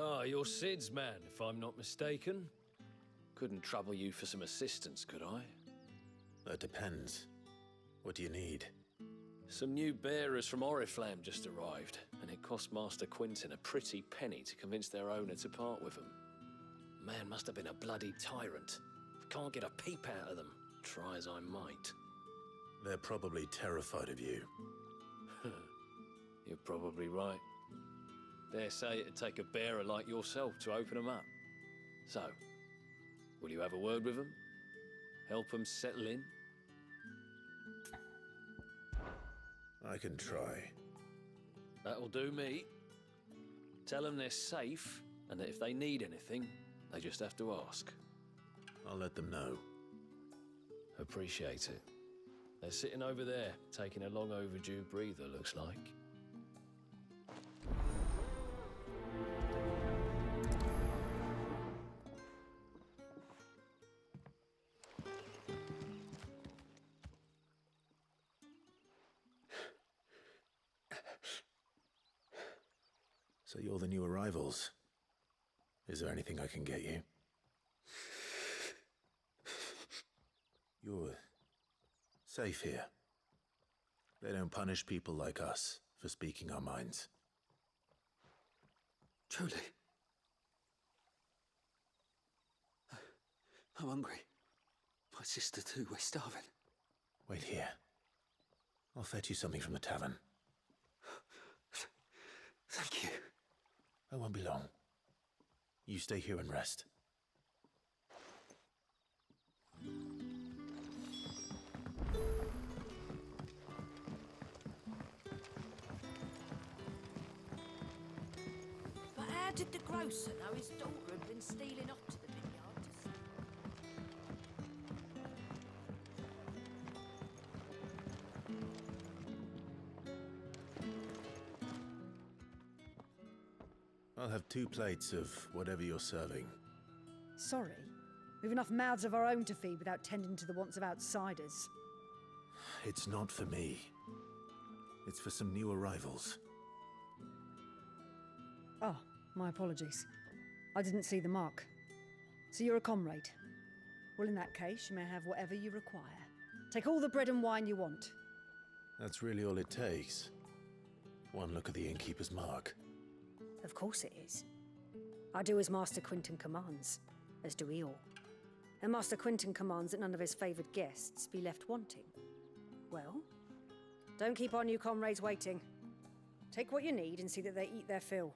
Ah, you're Sid's man, if I'm not mistaken. Couldn't trouble you for some assistance, could I? That depends. What do you need? Some new bearers from Oriflamme just arrived, and it cost Master Quinton a pretty penny to convince their owner to part with them. Man must have been a bloody tyrant. Can't get a peep out of them, try as I might. They're probably terrified of you. You're probably right. Dare say it'd take a bearer like yourself to open them up. So, will you have a word with them? Help them settle in? I can try. That'll do me. Tell them they're safe, and that if they need anything, they just have to ask. I'll let them know. Appreciate it. They're sitting over there, taking a long overdue breather, looks like. So you're the new arrivals. Is there anything I can get you? You're safe here. They don't punish people like us for speaking our minds. Truly. I'm hungry. My sister too, we're starving. Wait here. I'll fetch you something from the tavern. Thank you. I won't be long. You stay here and rest. But how How did the grocer know his daughter had been stealing off to the vineyard to I'll have 2 plates of whatever you're serving. Sorry. We've enough mouths of our own to feed without tending to the wants of outsiders. It's not for me. It's for some new arrivals. Oh, my apologies. I didn't see the mark. So you're a comrade. Well, in that case, you may have whatever you require. Take all the bread and wine you want. That's really all it takes. One look at the innkeeper's mark. Of course it is. I do as Master Quinton commands, as do we all. And Master Quinton commands that none of his favoured guests be left wanting. Well, don't keep our new comrades waiting. Take what you need and see that they eat their fill.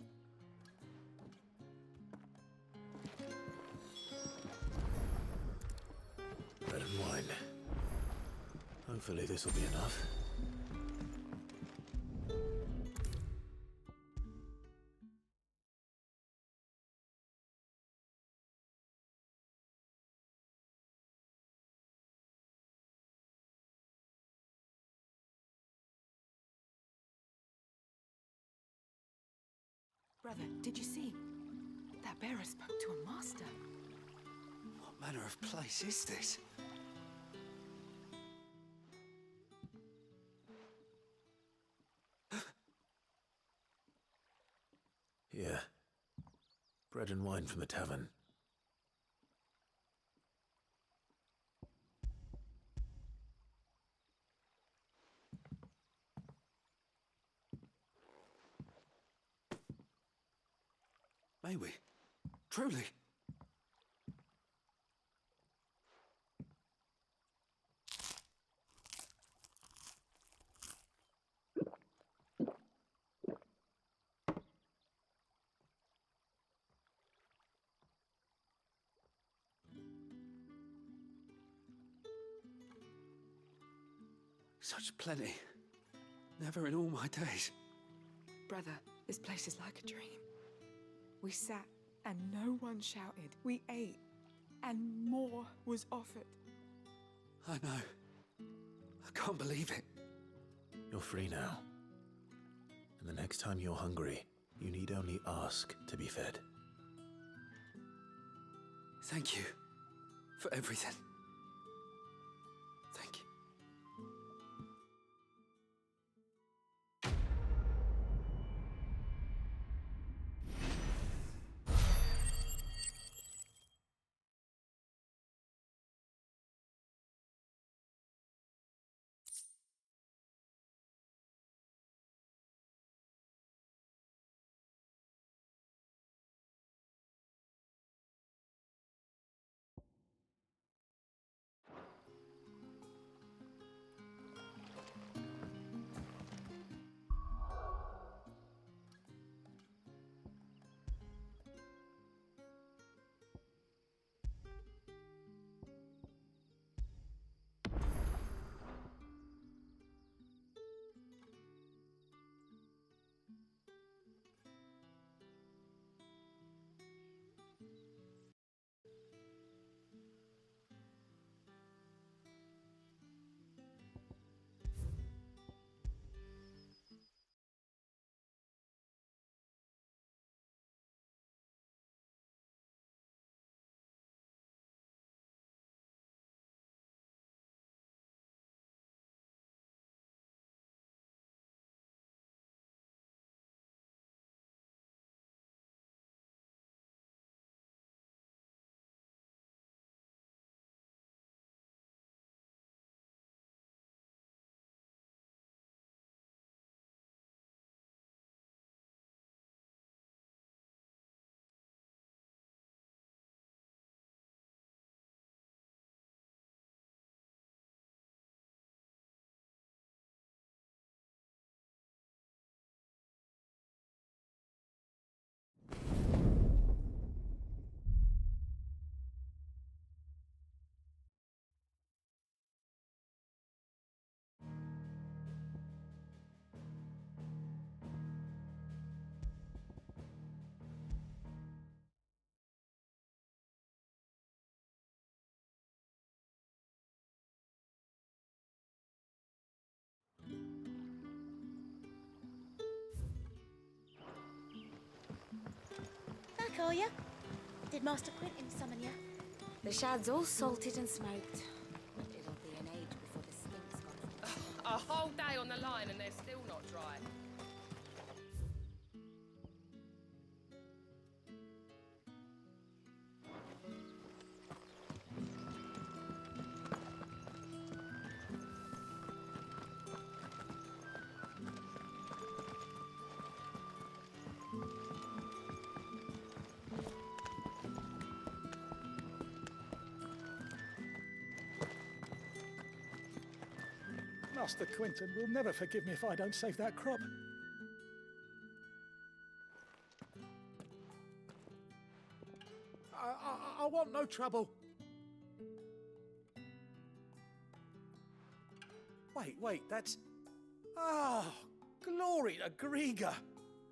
Bread and wine. Hopefully this will be enough. Brother, did you see? That bearer spoke to a master. What manner of place is this? Here. Bread and wine from the tavern. May we? Truly? Such plenty. Never in all my days. Brother, this place is like a dream. We sat and no one shouted. We ate and more was offered. I know. I can't believe it. You're free now. And the next time you're hungry, you need only ask to be fed. Thank you for everything. saw you. Did Master Quentin summon you? The shad's all salted and smoked. It'll be an age before the stink's gone. A whole day on the line and they're still not dry. Master Quentin will never forgive me if I don't save that crop. I want no trouble. Wait, that's... Oh, glory to Grieger.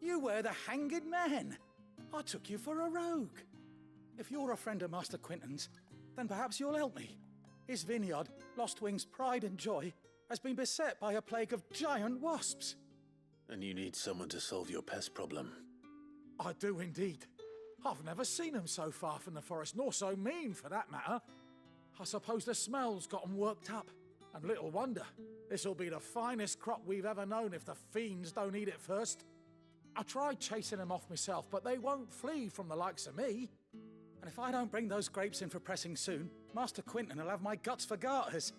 You were the hanged man. I took you for a rogue. If you're a friend of Master Quentin's, then perhaps you'll help me. His vineyard, Lostwing's pride and joy, has been beset by a plague of giant wasps. And you need someone to solve your pest problem. I do indeed. I've never seen them so far from the forest, nor so mean for that matter. I suppose the smell's got them worked up. And little wonder. This'll be the finest crop we've ever known if the fiends don't eat it first. I tried chasing them off myself, but they won't flee from the likes of me. And if I don't bring those grapes in for pressing soon, Master Quentin will have my guts for garters.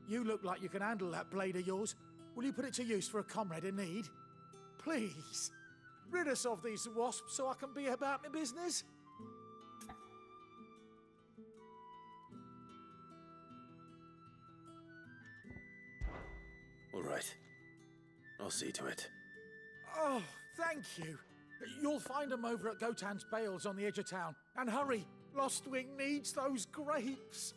You look like you can handle that blade of yours. Will you put it to use for a comrade in need? Please, rid us of these wasps so I can be about my business. All right. I'll see to it. Oh, thank you. You'll find them over at Gotan's Bales on the edge of town. And hurry, Lostwing needs those grapes.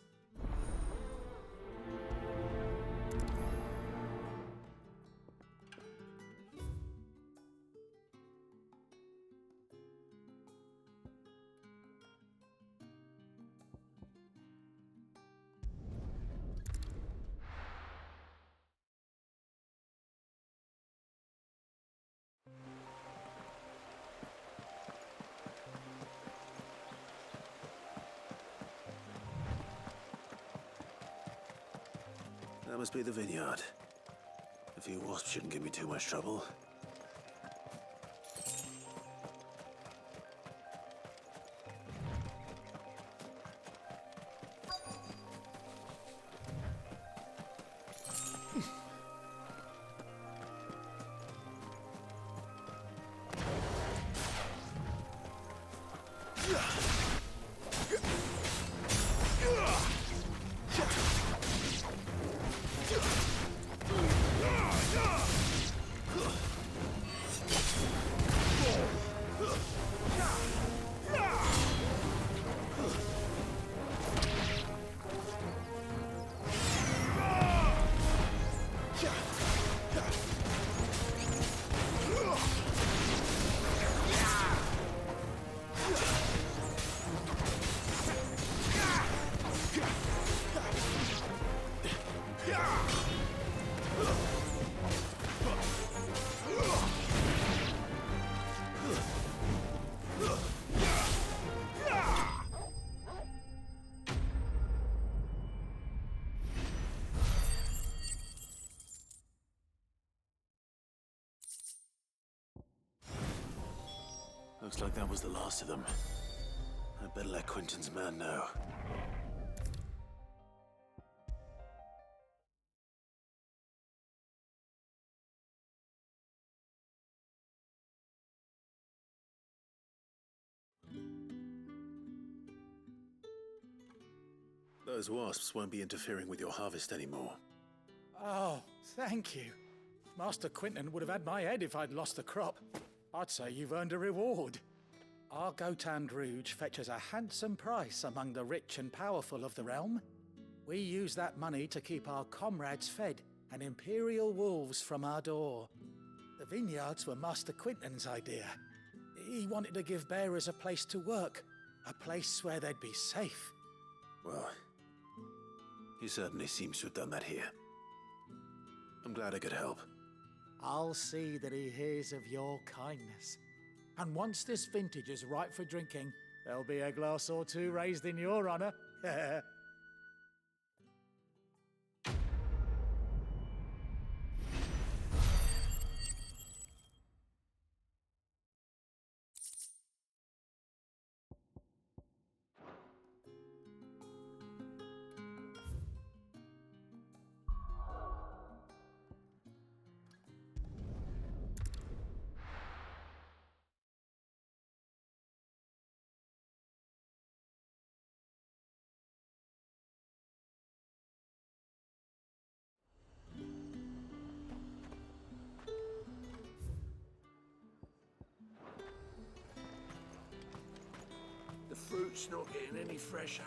That must be the vineyard. A few wasps shouldn't give me too much trouble. Looks like that was the last of them. I better let Quentin's man know. Those wasps won't be interfering with your harvest anymore. Oh, thank you. Master Quentin would have had my head if I'd lost the crop. I'd say you've earned a reward. Our Gotan Rouge fetches a handsome price among the rich and powerful of the realm. We use that money to keep our comrades fed and imperial wolves from our door. The vineyards were Master Quentin's idea. He wanted to give bearers a place to work, a place where they'd be safe. Well, he certainly seems to have done that here. I'm glad I could help. I'll see that he hears of your kindness. And once this vintage is ripe for drinking, there'll be a glass or two raised in your honor. The fruit's not getting any fresher.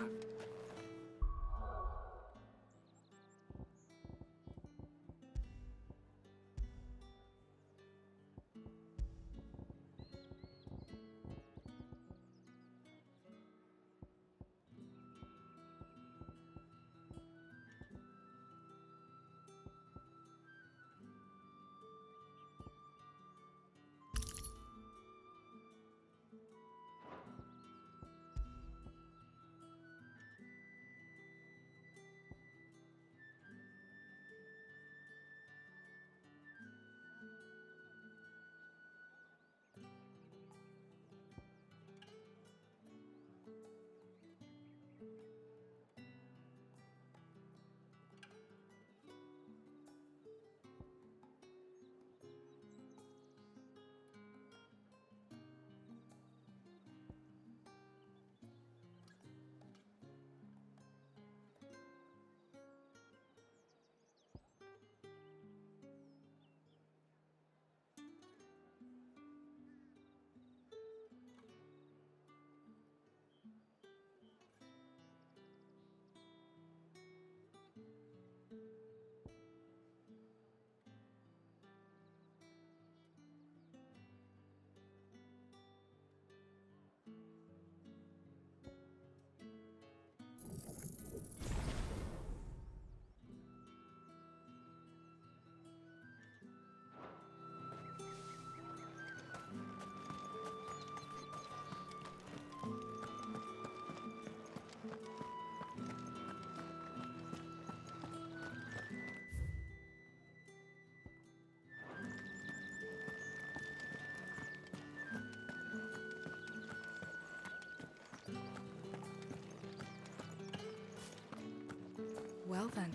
Well then,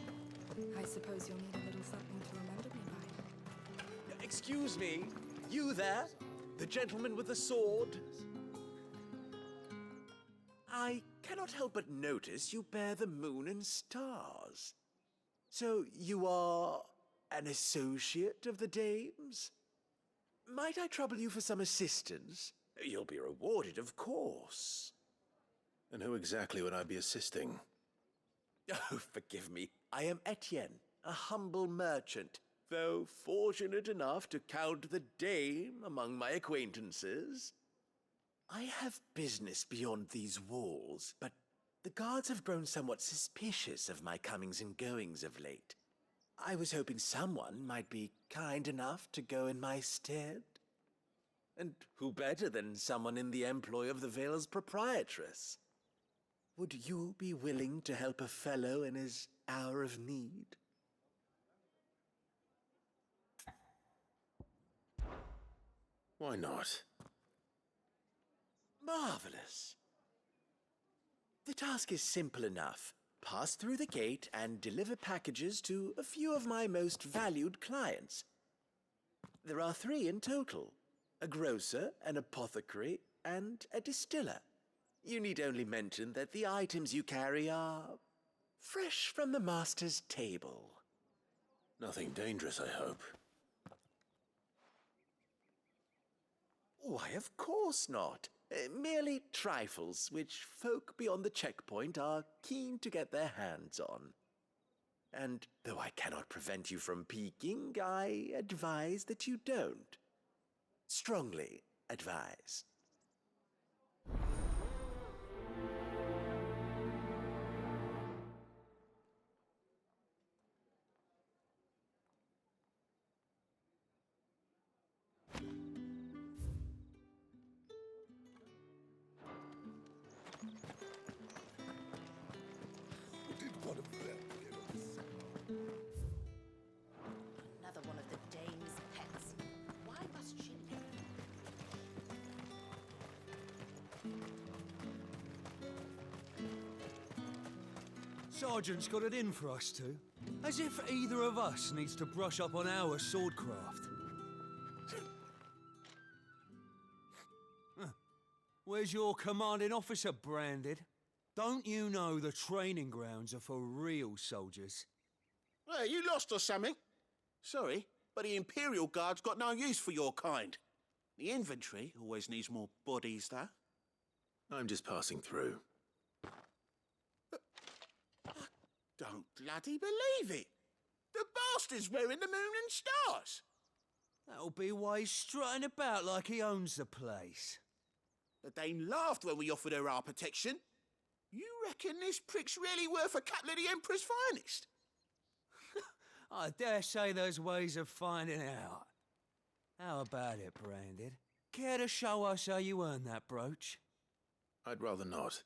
I suppose you'll need a little something to remember me by. Excuse me, you there? The gentleman with the sword? I cannot help but notice you bear the moon and stars. So you are an associate of the dames? Might I trouble you for some assistance? You'll be rewarded, of course. And who exactly would I be assisting? Oh, forgive me. I am Etienne, a humble merchant, though fortunate enough to count the dame among my acquaintances. I have business beyond these walls, but the guards have grown somewhat suspicious of my comings and goings of late. I was hoping someone might be kind enough to go in my stead. And who better than someone in the employ of the Vale's proprietress? Would you be willing to help a fellow in his hour of need? Why not? Marvelous. The task is simple enough. Pass through the gate and deliver packages to a few of my most valued clients. There are 3 in total: a grocer, an apothecary, and a distiller. You need only mention that the items you carry are fresh from the master's table. Nothing dangerous, I hope. Why, of course not. Merely trifles, which folk beyond the checkpoint are keen to get their hands on. And though I cannot prevent you from peeking, I advise that you don't. Strongly advise. Sergeant's got it in for us two. As if either of us needs to brush up on our swordcraft. Huh. Where's your commanding officer branded? Don't you know the training grounds are for real soldiers? Hey, you lost or something? Sorry, but the Imperial Guard's got no use for your kind. The infantry always needs more bodies, though. I'm just passing through. Don't bloody believe it! The bastard's wearing the moon and stars! That'll be why he's strutting about like he owns the place. The Dane laughed when we offered her our protection. You reckon this prick's really worth a couple of the Emperor's finest? I dare say there's ways of finding out. How about it, Branded? Care to show us how you earned that brooch? I'd rather not.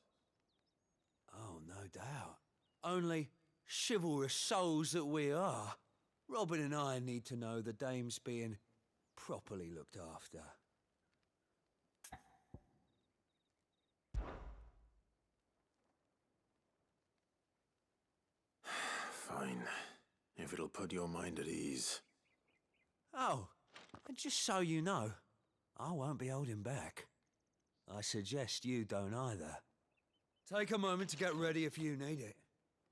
Oh, no doubt. Only chivalrous souls that we are, Robin and I need to know the dame's being properly looked after. Fine. If it'll put your mind at ease. Oh, and just so you know, I won't be holding back. I suggest you don't either. Take a moment to get ready if you need it.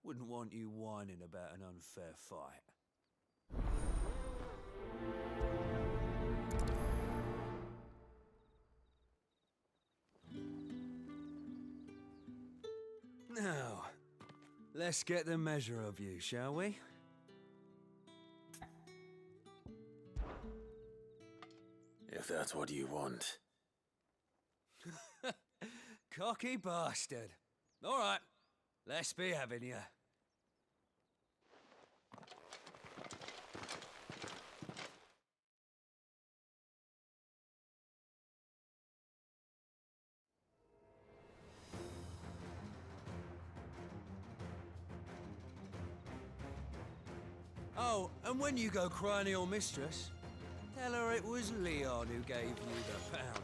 Wouldn't want you whining about an unfair fight. Now, let's get the measure of you, shall we? If that's what you want. Cocky bastard. All right, let's be having you. Oh, and when you go crying to your mistress, tell her it was Leon who gave you the pound.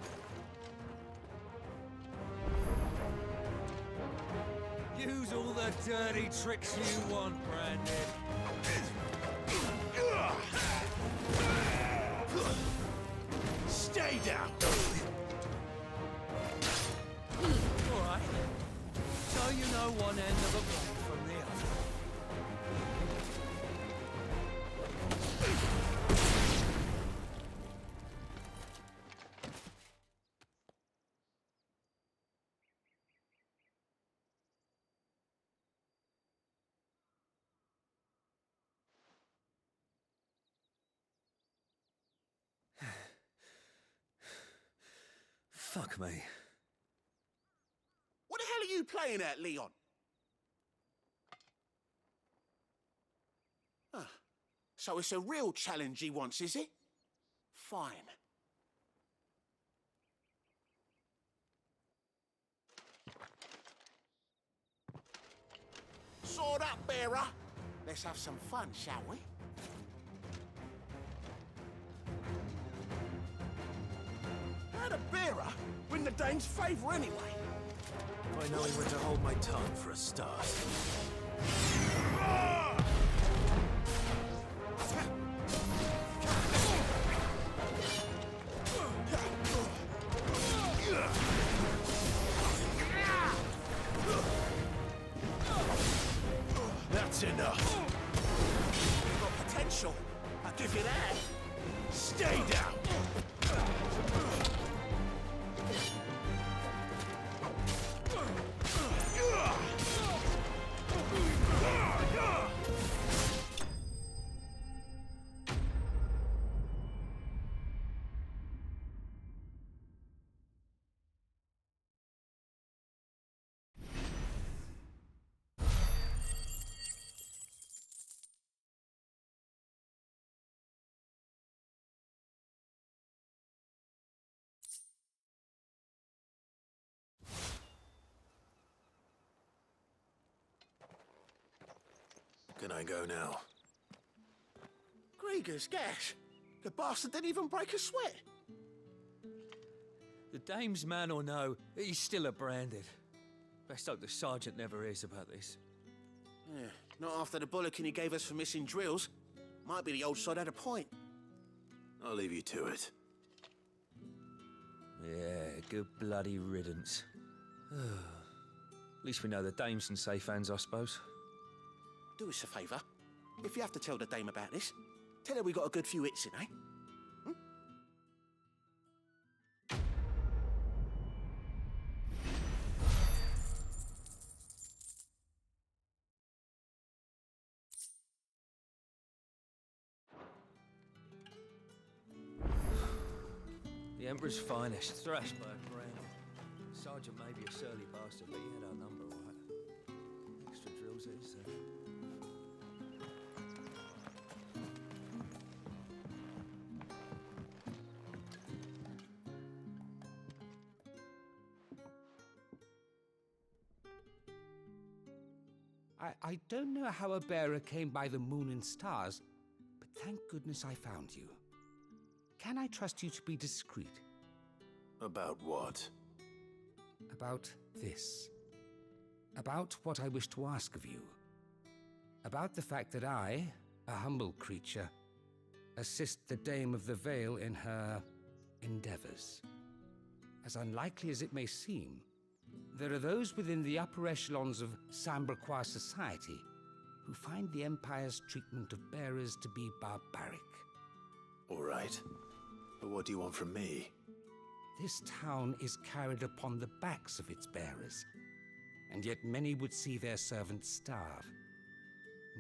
Use all the dirty tricks you want, Brandon. Stay down! All right. So you know one end of a blade from the other. Fuck me. What the hell are you playing at, Leon? Ah, so it's a real challenge he wants, is it? Fine. Sword up, bearer. Let's have some fun, shall we? How'd a bearer win the Dane's favour anyway? If I know when to hold my tongue for a start. That's enough. You've got potential. I'll give you that. Stay down. Can I go now? Grieger's gas. The bastard didn't even break a sweat. The dame's man or no, he's still a Branded. Best hope the sergeant never hears about this. Yeah, not after the bollocking he gave us for missing drills. Might be the old sod had a point. I'll leave you to it. Yeah, good bloody riddance. At least we know the dame's in safe hands, I suppose. Do us a favour. If you have to tell the dame about this, tell her we got a good few hits in, eh? The Emperor's finest, thrashed by a brand. Sergeant may be a surly bastard, but he had our number, all right. Extra drills it is, then. I don't know how a bearer came by the moon and stars, but thank goodness I found you. Can I trust you to be discreet? About what? About this. About what I wish to ask of you. About the fact that I, a humble creature, assist the Dame of the Vale in her endeavors. As unlikely as it may seem, there are those within the upper echelons of Samberquois society who find the Empire's treatment of bearers to be barbaric. All right. But what do you want from me? This town is carried upon the backs of its bearers, and yet many would see their servants starve.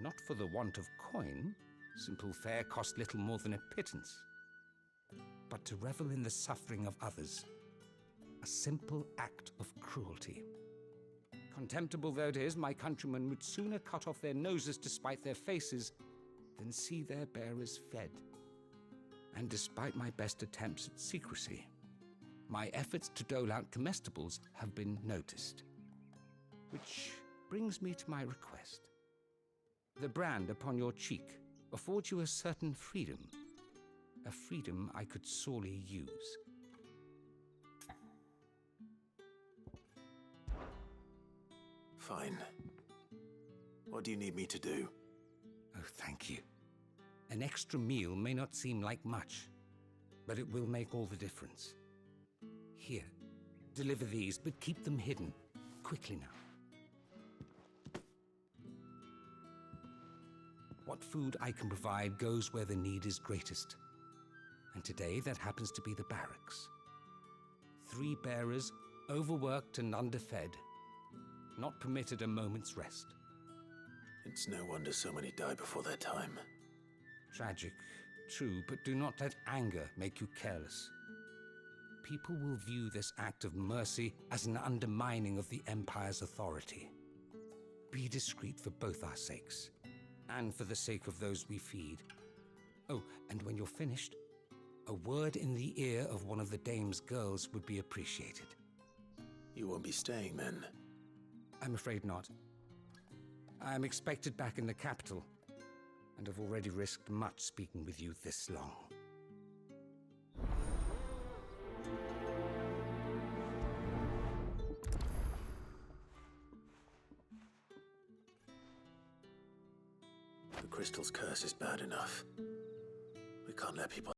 Not for the want of coin, simple fare cost little more than a pittance, but to revel in the suffering of others, a simple act of cruelty. Contemptible though it is, my countrymen would sooner cut off their noses to spite their faces than see their bearers fed. And despite my best attempts at secrecy, my efforts to dole out comestibles have been noticed. Which brings me to my request. The brand upon your cheek affords you a certain freedom, a freedom I could sorely use. Fine. What do you need me to do? Oh, thank you. An extra meal may not seem like much, but it will make all the difference. Here, deliver these, but keep them hidden. Quickly now. What food I can provide goes where the need is greatest. And today, that happens to be the barracks. 3 bearers, overworked and underfed, not permitted a moment's rest. It's no wonder so many die before their time. Tragic, true, but do not let anger make you careless. People will view this act of mercy as an undermining of the Empire's authority. Be discreet for both our sakes, and for the sake of those we feed. Oh, and when you're finished, a word in the ear of one of the Dame's girls would be appreciated. You won't be staying then? I'm afraid not. I'm expected back in the capital, and have already risked much speaking with you this long. The crystal's curse is bad enough. We can't let people